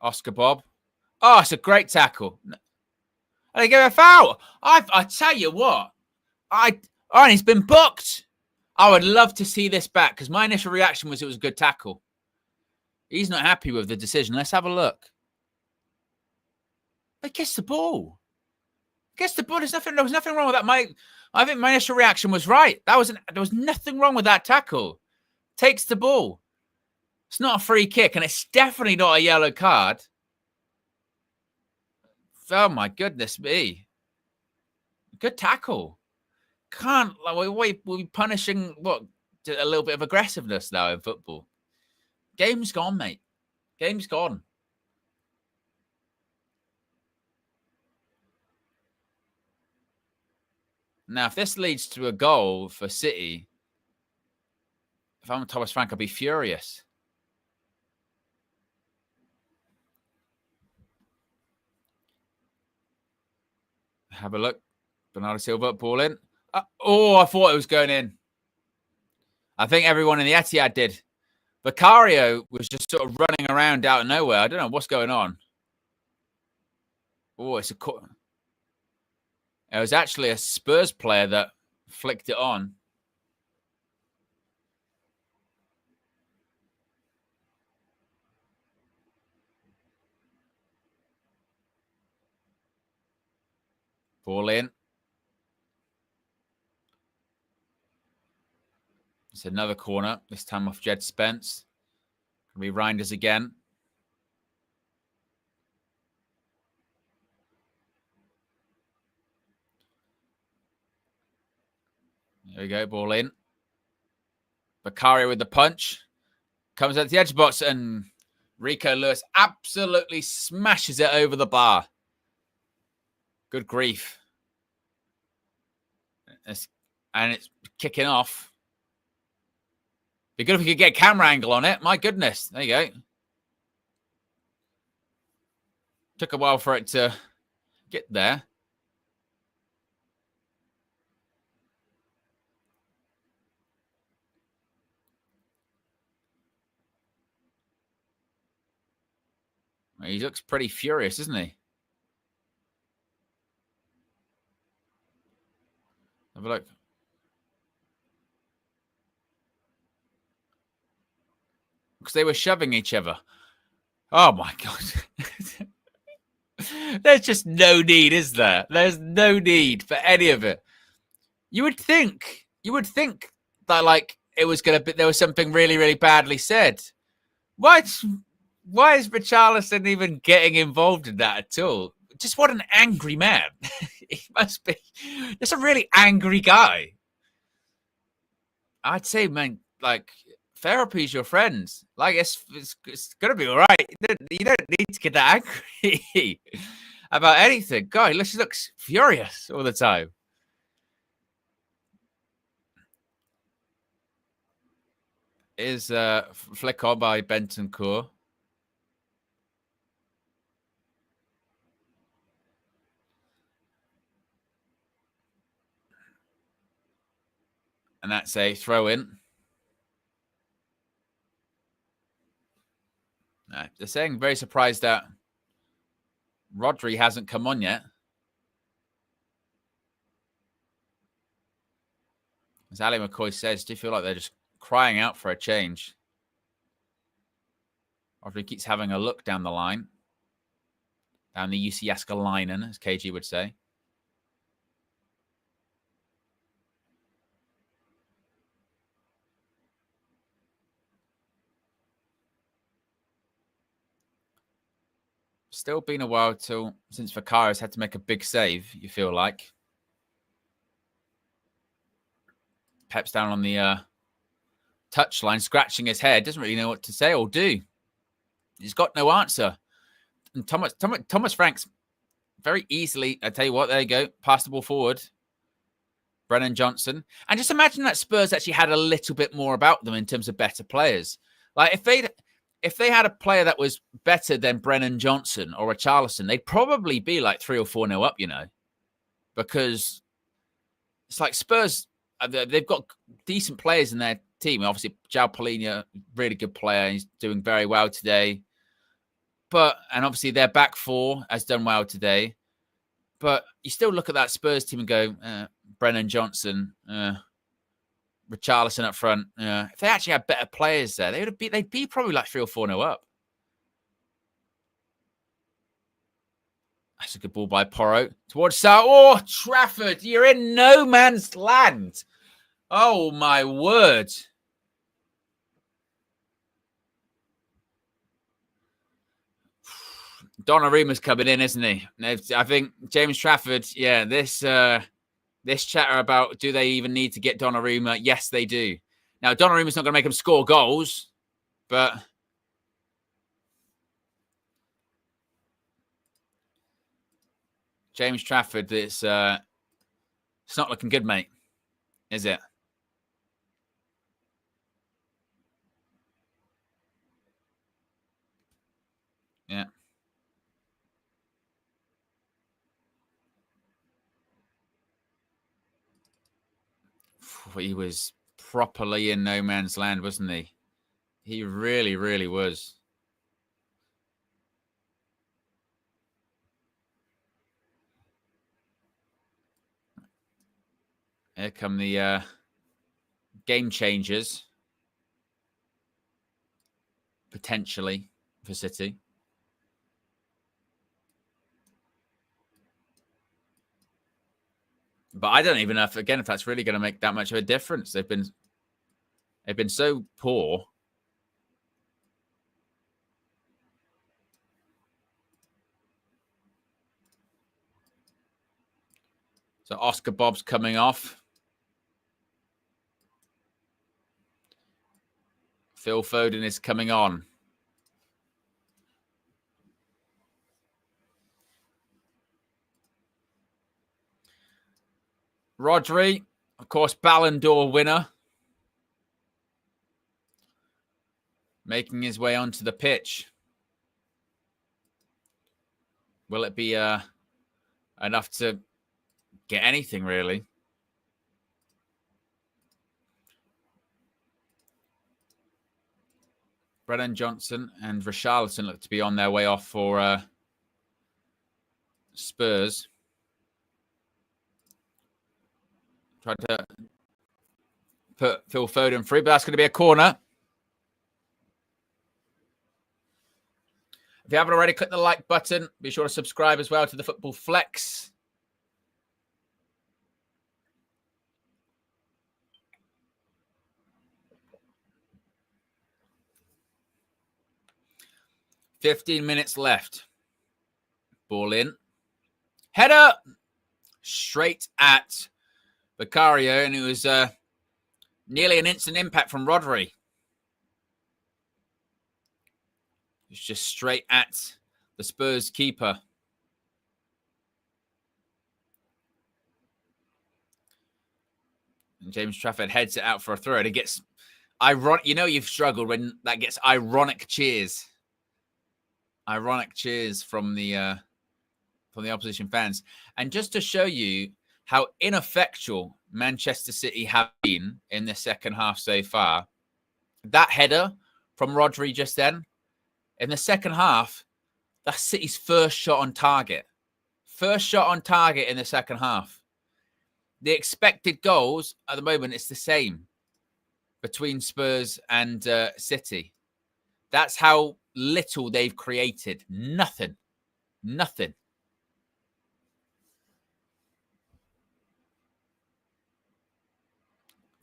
Oscar Bob. Oh, it's a great tackle. And they give a foul. I tell you what. He's been booked. I would love to see this back because my initial reaction was it was a good tackle. He's not happy with the decision. Let's have a look. They kissed the ball. Kissed the ball. There was nothing wrong with that. I think my initial reaction was right. There was nothing wrong with that tackle. Takes the ball. It's not a free kick, and it's definitely not a yellow card. Oh my goodness me! Good tackle. Can't we're punishing a little bit of aggressiveness now in football. Game's gone, mate. Game's gone. Now, if this leads to a goal for City, if I'm Thomas Frank, I'll be furious. Have a look. Bernardo Silva, ball in. I thought it was going in. I think everyone in the Etihad did. Vicario was just sort of running around out of nowhere. I don't know what's going on. Oh, it was actually a Spurs player that flicked it on. Ball in. It's another corner, this time off Jed Spence. Can be Reinders again. There we go, ball in. Vicario with the punch. Comes at the edge box and Rico Lewis absolutely smashes it over the bar. Good grief. And it's kicking off. Be good if we could get a camera angle on it. My goodness. There you go. Took a while for it to get there. He looks pretty furious, doesn't he? Have a look. Because they were shoving each other. Oh, my God. There's just no need, is there? There's no need for any of it. You would think that, like, it was going to be, there was something really, really badly said. Why is Richarlison even getting involved in that at all? Just what an angry man. He must be just a really angry guy. I'd say, man, like, therapy's your friend. Like, it's going to be all right. You don't need to get that angry about anything. God, he looks furious all the time. is flick on by Bentancur. And that's a throw in. They're saying very surprised that Rodri hasn't come on yet. As Ali McCoy says, do you feel like they're just crying out for a change? Rodri keeps having a look down the line. Down the UC Jaskalainen, as KG would say. Still been a while since Vicario's had to make a big save, you feel like. Pep's down on the touchline, scratching his head. Doesn't really know what to say or do. He's got no answer. And Thomas Franks very easily, I tell you what, there you go, pass the ball forward. Brennan Johnson. And just imagine that Spurs actually had a little bit more about them in terms of better players. Like if they had a player that was better than Brennan Johnson or Richarlison, they'd probably be like 3 or 4-0 up, you know, because it's like Spurs, they've got decent players in their team. Obviously, João Palhinha, really good player. He's doing very well today. And obviously their back four has done well today. But you still look at that Spurs team and go, Brennan Johnson, Richarlison up front. If they actually had better players there, they'd be probably like 3 or 4-0 up. That's a good ball by Porro towards South. Oh, Trafford, you're in no man's land. Oh my word. Donnarumma's coming in, isn't he? I think James Trafford, yeah, this chatter about do they even need to get Donnarumma? Yes, they do. Now, Donnarumma's not going to make him score goals, but James Trafford, it's not looking good, mate, is it? Yeah. He was properly in no man's land, wasn't he? He really, really was. Here come the game changers, potentially, for City. But I don't even know if that's really going to make that much of a difference. They've been so poor. So Oscar Bob's coming off. Phil Foden is coming on. Rodri, of course, Ballon d'Or winner. Making his way onto the pitch. Will it be enough to get anything, really? Brennan Johnson and Richarlison look to be on their way off for Spurs. Tried to put Phil Foden free, but that's going to be a corner. If you haven't already, click the like button. Be sure to subscribe as well to the Football Flex. $15 minutes left. Ball in. Header straight at Vicario, and it was nearly an instant impact from Rodri. It's just straight at the Spurs keeper. And James Trafford heads it out for a throw. And he gets You've struggled when that gets ironic cheers. Ironic cheers from the opposition fans. And just to show you how ineffectual Manchester City have been in the second half so far, that header from Rodri just then, in the second half, that's City's first shot on target. First shot on target in the second half. The expected goals at the moment, it's the same between Spurs and City. That's how little they've created. Nothing.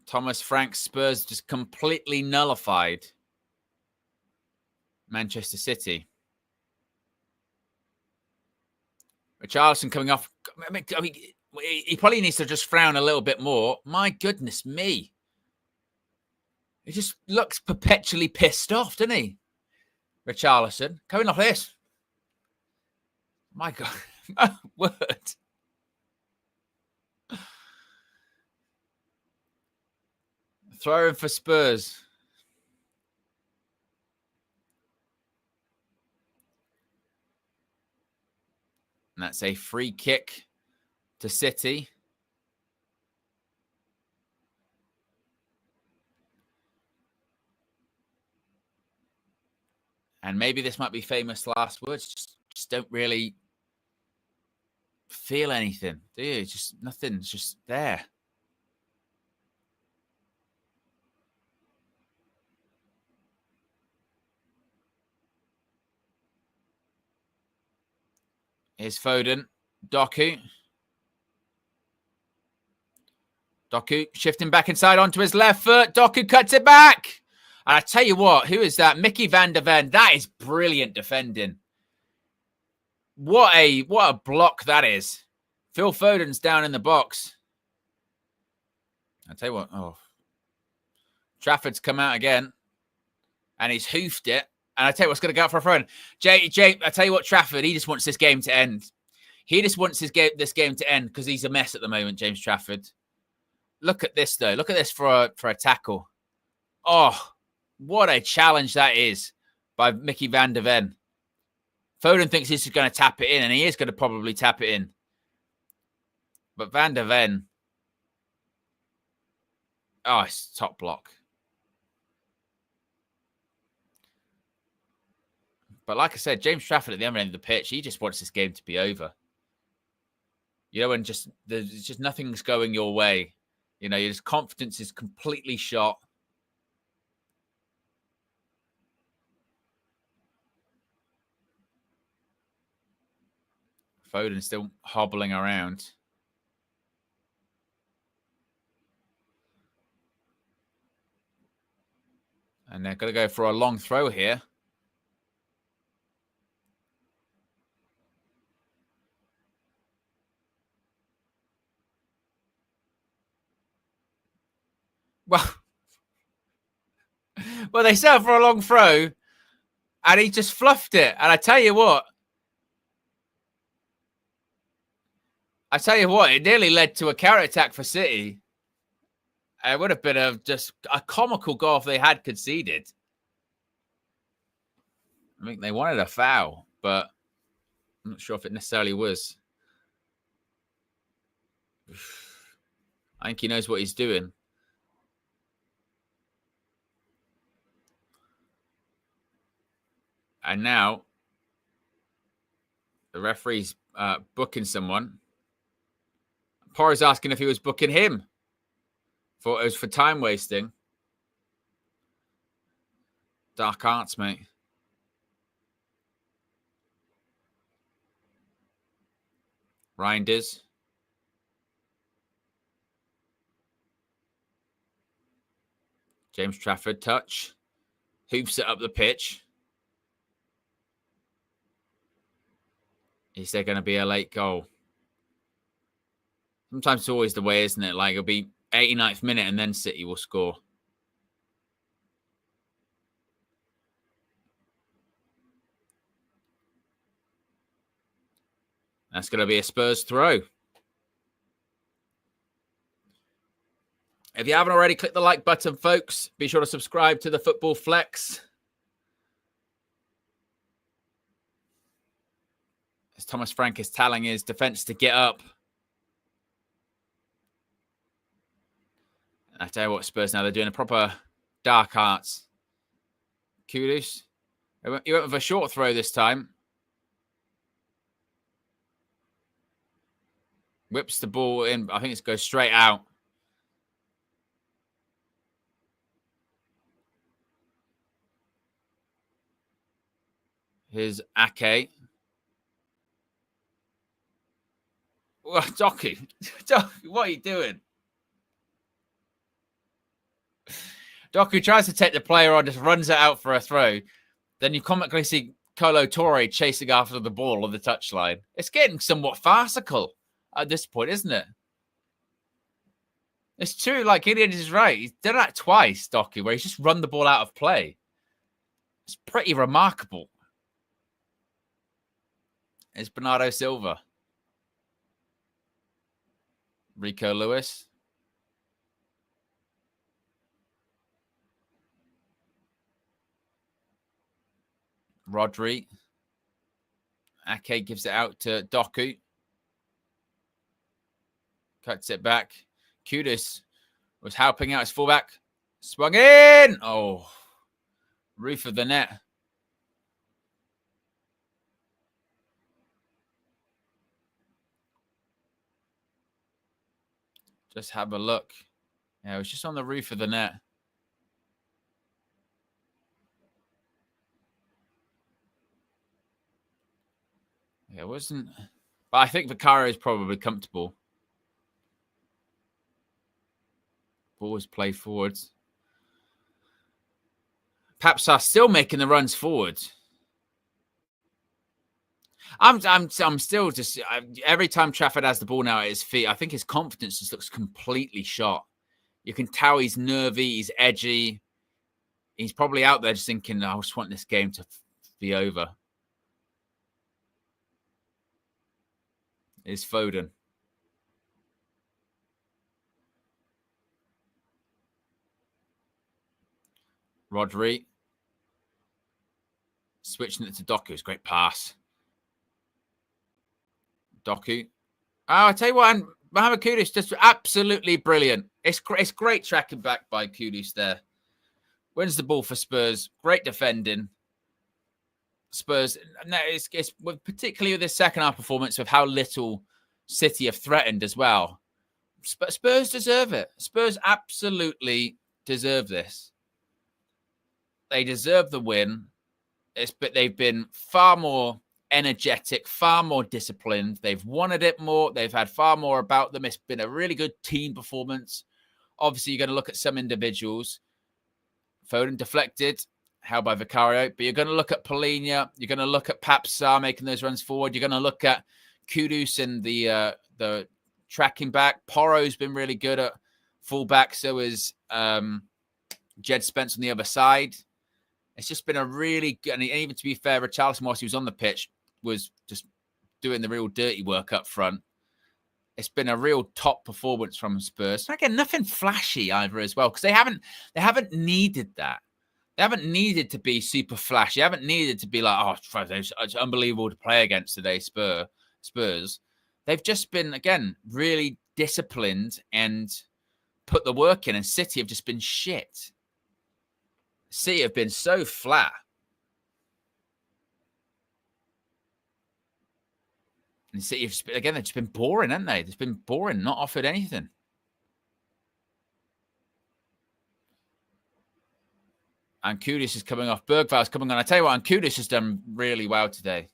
Thomas Frank's Spurs just completely nullified Manchester City. Richarlison coming off. I mean, he probably needs to just frown a little bit more. My goodness me. He just looks perpetually pissed off, doesn't he? Richarlison coming off this. My God. My word. Throw in for Spurs. And that's a free kick to City. And maybe this might be famous last words. Just don't really feel anything, do you? Just nothing's just there. Here's Foden. Doku shifting back inside onto his left foot. Doku cuts it back. And I tell you what, who is that? Mickey van der Ven. That is brilliant defending. What a block that is. Phil Foden's down in the box. I tell you what, Trafford's come out again. And he's hoofed it. And I tell you what's going to go out for a throw. Jay, I tell you what, Trafford, he just wants this game to end. He just wants this game to end because he's a mess at the moment, James Trafford. Look at this, though. Look at this for a tackle. Oh, what a challenge that is by Mickey van der Ven. Foden thinks he's going to tap it in, and he is going to probably tap it in. But van der Ven, it's top block. But like I said, James Trafford at the other end of the pitch, he just wants this game to be over. You know, and there's just nothing's going your way. You know, his confidence is completely shot. Foden still hobbling around. And they're going to go for a long throw here. Well, they set up for a long throw, and he just fluffed it. And I tell you what, it nearly led to a counter-attack for City. It would have been just a comical goal if they had conceded. I think they wanted a foul, but I'm not sure if it necessarily was. I think he knows what he's doing. And now the referee's booking someone. Porro's asking if he was booking him. It was for time wasting. Dark arts, mate. Reinders. James Trafford touch. Hoops it up the pitch. Is there going to be a late goal? Sometimes it's always the way, isn't it? Like, it'll be 89th minute and then City will score. That's going to be a Spurs throw. If If you haven't already, click the like button, folks. Be sure to subscribe to the Football Flex. As Thomas Frank is telling his defense to get up. I tell you what, Spurs now, they're doing a proper dark arts. Kudus. He went with a short throw this time. Whips the ball in. I think it goes straight out. Here's Ake. Oh, Doku. Doku, what are you doing? Doku tries to take the player on, just runs it out for a throw. Then you comically see Kolo Toure chasing after the ball on the touchline. It's getting somewhat farcical at this point, isn't it? It's true, like Idiot is right. He's done that twice, Doku, where he's just run the ball out of play. It's pretty remarkable. It's Bernardo Silva. Rico Lewis. Rodri. Ake gives it out to Doku. Cuts it back. Kudus was helping out his fullback. Swung in. Oh, roof of the net. Just have a look. Yeah, it was just on the roof of the net. Yeah, it wasn't. But I think Vicario is probably comfortable. Ball was played forwards. Paps are still making the runs forwards. I'm still just every time Trafford has the ball now at his feet, I think his confidence just looks completely shot. You can tell he's nervy, he's edgy. He's probably out there just thinking, I just want this game to be over. Is Foden. Rodri. Switching it to Doku. It's a great pass. Doku. Oh, I tell you what, Mohamed Kudus just absolutely brilliant. It's great tracking back by Kudus there. Wins the ball for Spurs. Great defending. Spurs. It's particularly with this second half performance of how little City have threatened as well. Spurs deserve it. Spurs absolutely deserve this. They deserve the win. But they've been far more energetic, far more disciplined. They've wanted it more. They've had far more about them. It's been a really good team performance. Obviously, you're going to look at some individuals. Foden deflected, held by Vicario. But you're going to look at Polina. You're going to look at Paps making those runs forward. You're going to look at Kudus and the tracking back. Porro's been really good at fullback. So is Jed Spence on the other side. It's just been a really good, and even to be fair, Richarlison, whilst he was on the pitch, was just doing the real dirty work up front. It's been a real top performance from Spurs. And again, nothing flashy either as well, because they haven't needed that. They haven't needed to be super flashy. They haven't needed to be like, oh, it's unbelievable to play against today, Spurs. They've just been, again, really disciplined and put the work in, and City have just been shit. City have been so flat. And City, again, they've just been boring, haven't they? They've been boring, not offered anything. And Kudus is coming off. Bergval's coming on. I tell you what, and Kudus has done really well today.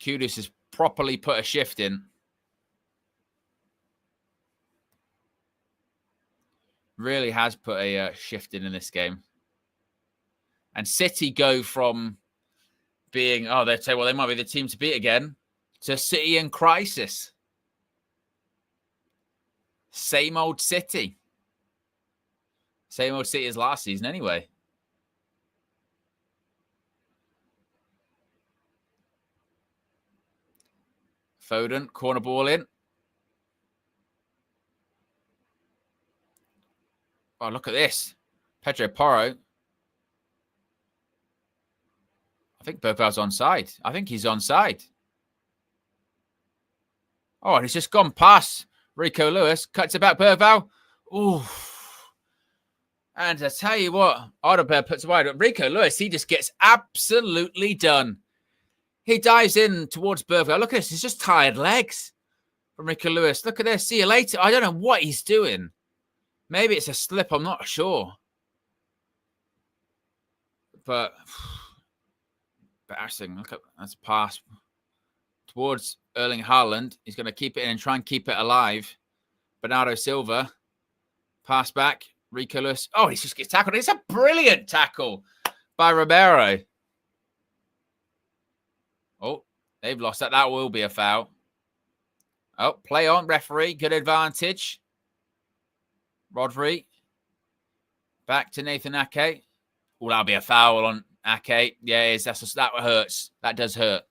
Kudus has properly put a shift in. Really has put a shift in this game. And City go from being, they say, well, they might be the team to beat again, to City in crisis. Same old City. Same old City as last season anyway. Foden, corner ball in. Oh, look at this. Pedro Porro. I think Bergval's onside. I think he's onside. Oh, and he's just gone past Rico Lewis. Cuts it back, Bergval. Ooh. And I tell you what, Alderweireld puts it wide. Rico Lewis, he just gets absolutely done. He dives in towards Bergval. Look at this. He's just tired legs from Rico Lewis. Look at this. See you later. I don't know what he's doing. Maybe it's a slip. I'm not sure. But embarrassing. Look at that's a pass towards Erling Haaland. He's going to keep it in and try and keep it alive. Bernardo Silva. Pass back. Rico Lewis. Oh, he just gets tackled. It's a brilliant tackle by Romero. Oh, they've lost that. That will be a foul. Oh, play on, referee. Good advantage. Rodri. Back to Nathan Ake. Oh, that'll be a foul on Ake. Yeah, it is. That hurts. That does hurt.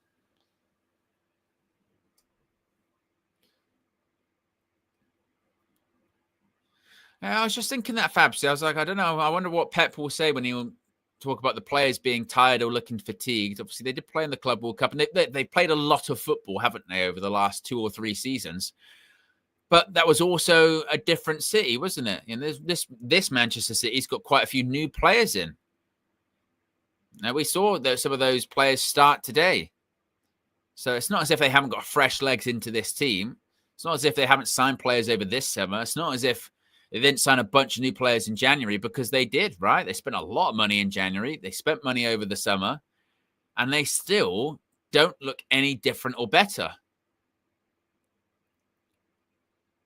I was just thinking that, Fabs. I was like, I don't know. I wonder what Pep will say when he'll talk about the players being tired or looking fatigued. Obviously, they did play in the Club World Cup, and they played a lot of football, haven't they, over the last 2 or 3 seasons? But that was also a different city, wasn't it? And this Manchester City's got quite a few new players in. Now, we saw that some of those players start today. So it's not as if they haven't got fresh legs into this team. It's not as if they haven't signed players over this summer. It's not as if they didn't sign a bunch of new players in January, because they did, right? They spent a lot of money in January. They spent money over the summer, and they still don't look any different or better.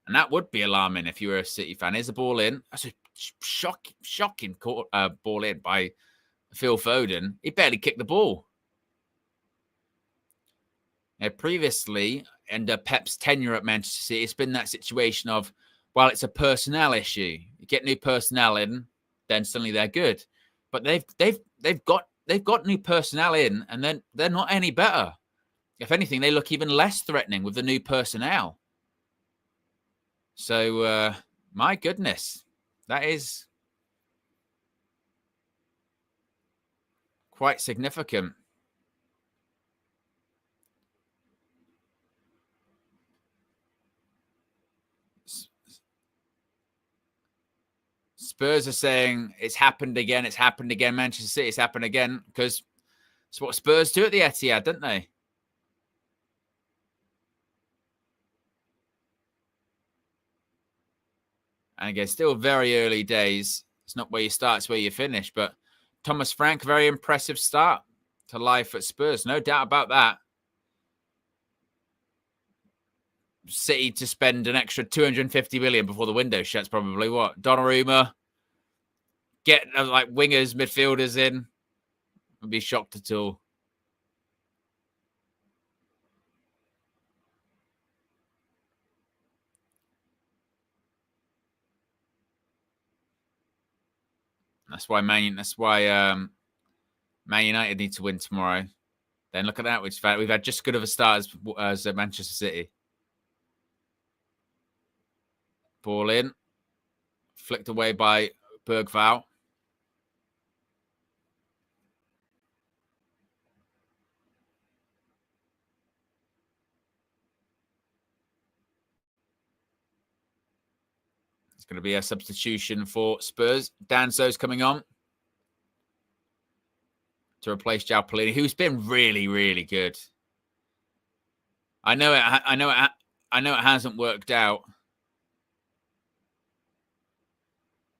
And that would be alarming if you were a City fan. Here's a ball in. That's a shocking ball in by Phil Foden. He barely kicked the ball. Now, previously, under Pep's tenure at Manchester City, it's been that situation of, well, it's a personnel issue. You get new personnel in, then suddenly they're good. But they've got new personnel in, and then they're not any better. If anything, they look even less threatening with the new personnel. So, my goodness, that is quite significant. Spurs are saying it's happened again. It's happened again. Manchester City, it's happened again, because it's what Spurs do at the Etihad, don't they? And again, still very early days. It's not where you start, it's where you finish. But Thomas Frank, very impressive start to life at Spurs. No doubt about that. City to spend an extra 250 million before the window shuts, probably. What? Donnarumma, get like wingers, midfielders in. I'd be shocked at all. That's why Man United need to win tomorrow. Then look at that. We've had just as good of a start as Manchester City. Ball in. Flicked away by Bergval. It's going to be a substitution for Spurs. Danzo's coming on to replace João Pelini, who's been really, really good. I know it hasn't worked out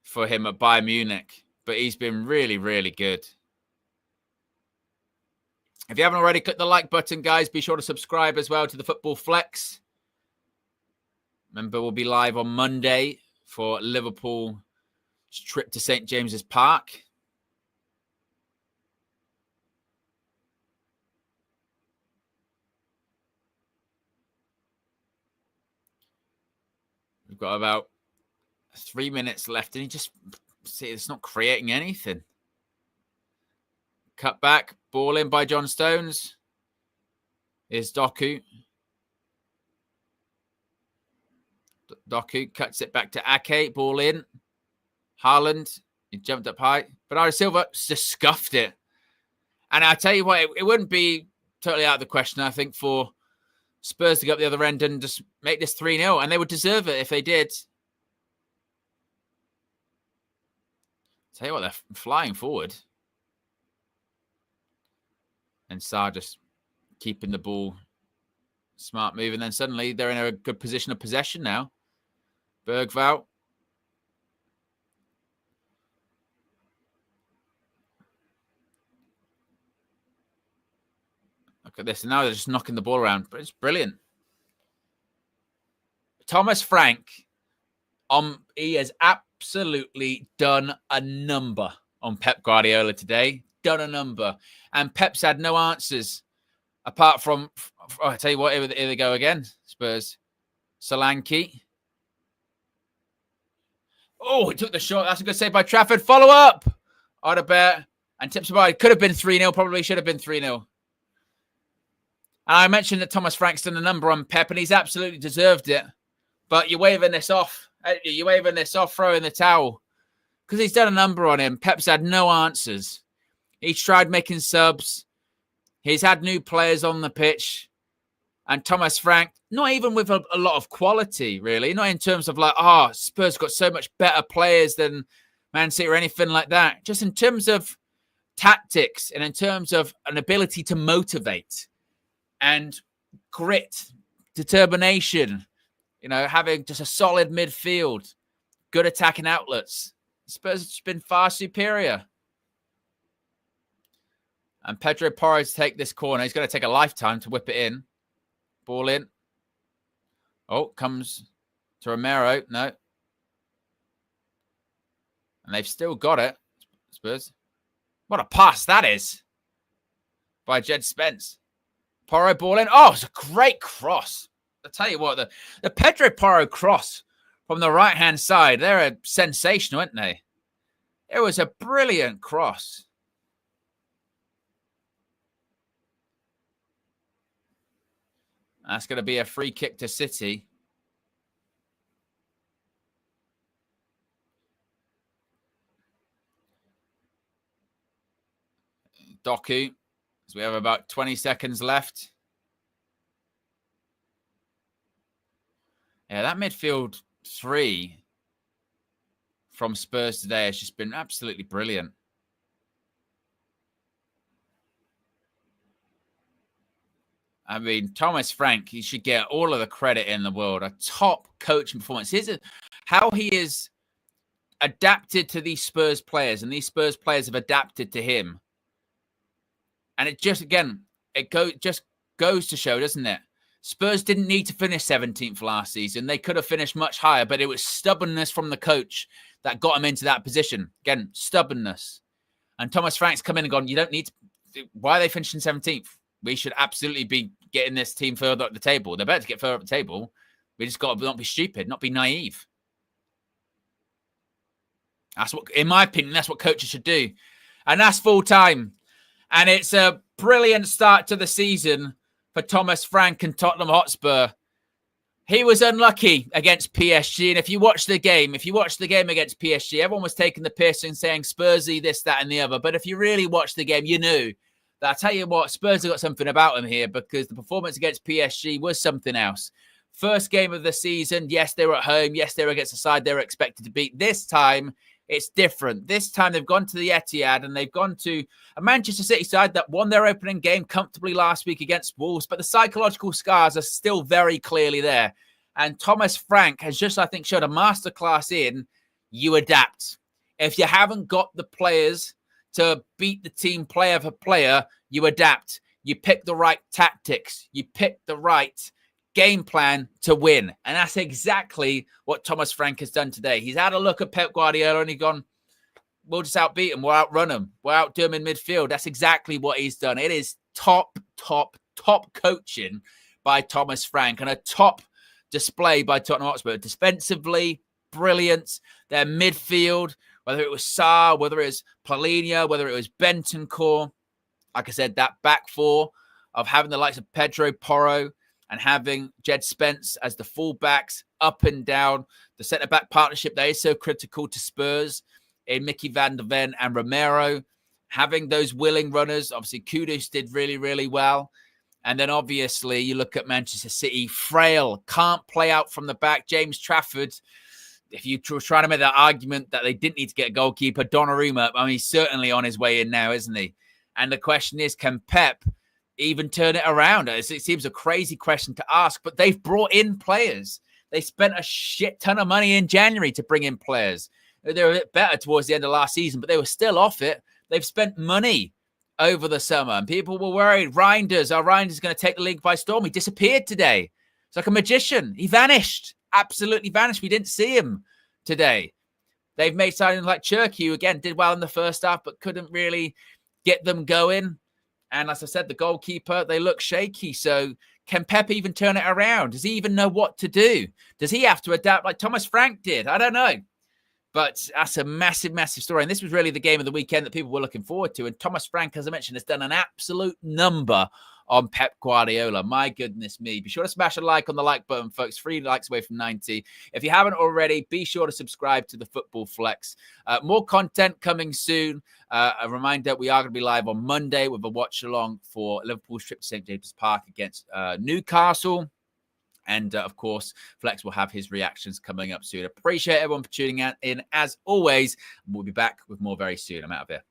for him at Bayern Munich, but he's been really, really good. If you haven't already, click the like button, guys. Be sure to subscribe as well to the Football Flex. Remember, we'll be live on Monday for Liverpool's trip to St. James's Park. We've got about 3 minutes left, and it's not creating anything. Cut back, ball in by John Stones. Here's Doku. Doku cuts it back to Ake, ball in. Haaland, he jumped up high. Bernardo Silva just scuffed it. And I tell you what, it wouldn't be totally out of the question, I think, for Spurs to go up the other end and just make this 3-0. And they would deserve it if they did. Tell you what, they're flying forward. And Sarr just keeping the ball. Smart move. And then suddenly they're in a good position of possession now. Bergvall. Look at this. And now they're just knocking the ball around. But it's brilliant. Thomas Frank, he has absolutely done a number on Pep Guardiola today. Done a number. And Pep's had no answers apart from, I tell you what, here they go again, Spurs. Solanke. Oh, he took the shot. That's a good save by Trafford. Follow up. Odegaard and tips by. Could have been 3-0. Probably should have been 3-0. And I mentioned that Thomas Frank's done a number on Pep, and he's absolutely deserved it. But you're waving this off. You're waving this off, throwing the towel. Because he's done a number on him. Pep's had no answers. He's tried making subs. He's had new players on the pitch. And Thomas Frank, not even with a lot of quality, really. Not in terms of like, Spurs got so much better players than Man City or anything like that. Just in terms of tactics and in terms of an ability to motivate and grit, determination, having just a solid midfield, good attacking outlets. Spurs have been far superior. And Pedro Porro to take this corner. He's going to take a lifetime to whip it in. Ball in. Oh, comes to Romero. No. And they've still got it. Spurs. What a pass that is. By Jed Spence. Porro ball in. Oh, it's a great cross. I'll tell you what, the Pedro Porro cross from the right-hand side, they're sensational, aren't they? It was a brilliant cross. That's going to be a free kick to City. Doku, as we have about 20 seconds left. Yeah, that midfield three from Spurs today has just been absolutely brilliant. I mean, Thomas Frank, he should get all of the credit in the world. A top coaching performance. Here's how he is adapted to these Spurs players, and these Spurs players have adapted to him. And it just, again, just goes to show, doesn't it? Spurs didn't need to finish 17th last season. They could have finished much higher, but it was stubbornness from the coach that got him into that position. Again, stubbornness. And Thomas Frank's come in and gone, you don't need to, why are they finishing 17th? We should absolutely be getting this team further up the table. They're better to get further up the table. We just got to not be stupid, not be naive. That's what, in my opinion, that's what coaches should do. And that's full time. And it's a brilliant start to the season for Thomas Frank and Tottenham Hotspur. He was unlucky against PSG. And if you watch the game against PSG, everyone was taking the piss and saying Spursy, this, that, and the other. But if you really watch the game, you knew that, I tell you what, Spurs have got something about them here, because the performance against PSG was something else. First game of the season, yes, they were at home. Yes, they were against the side they were expected to beat. This time, it's different. This time, they've gone to the Etihad and they've gone to a Manchester City side that won their opening game comfortably last week against Wolves, but the psychological scars are still very clearly there. And Thomas Frank has just, I think, showed a masterclass in you adapt. If you haven't got the players to beat the team player for player, you adapt. You pick the right tactics. You pick the right game plan to win. And that's exactly what Thomas Frank has done today. He's had a look at Pep Guardiola and he's gone, we'll just outbeat him. We'll outrun him. We'll outdo him in midfield. That's exactly what he's done. It is top coaching by Thomas Frank and a top display by Tottenham Hotspur. Defensively, brilliant. Their midfield, whether it was Sarr, whether it was Paulinho, whether it was Bentancur. Like I said, that back four of having the likes of Pedro Porro and having Jed Spence as the fullbacks up and down, the centre-back partnership that is so critical to Spurs in Mickey van der Ven and Romero, having those willing runners. Obviously, Kudus did really, really well. And then obviously you look at Manchester City, frail, can't play out from the back. James Trafford, if you were trying to make that argument that they didn't need to get a goalkeeper, Donnarumma, I mean, he's certainly on his way in now, isn't he? And the question is, can Pep even turn it around? It seems a crazy question to ask, but they've brought in players. They spent a shit ton of money in January to bring in players. They were a bit better towards the end of last season, but they were still off it. They've spent money over the summer, and people were worried. Reinders going to take the league by storm. He disappeared today. It's like a magician. He vanished, absolutely vanished. We didn't see him today. They've made signings like Cherky, who again did well in the first half, but couldn't really get them going. And as I said, the goalkeeper, they look shaky. So can Pep even turn it around? Does he even know what to do? Does he have to adapt like Thomas Frank did? I don't know. But that's a massive, massive story. And this was really the game of the weekend that people were looking forward to. And Thomas Frank, as I mentioned, has done an absolute number on Pep Guardiola. My goodness me. Be sure to smash a like on the like button, folks. 3 likes away from 90. If you haven't already, be sure to subscribe to the Football Flex. More content coming soon. A reminder, we are going to be live on Monday with a watch-along for Liverpool's trip to St. James's Park against Newcastle. And, of course, Flex will have his reactions coming up soon. Appreciate everyone for tuning in, as always. We'll be back with more very soon. I'm out of here.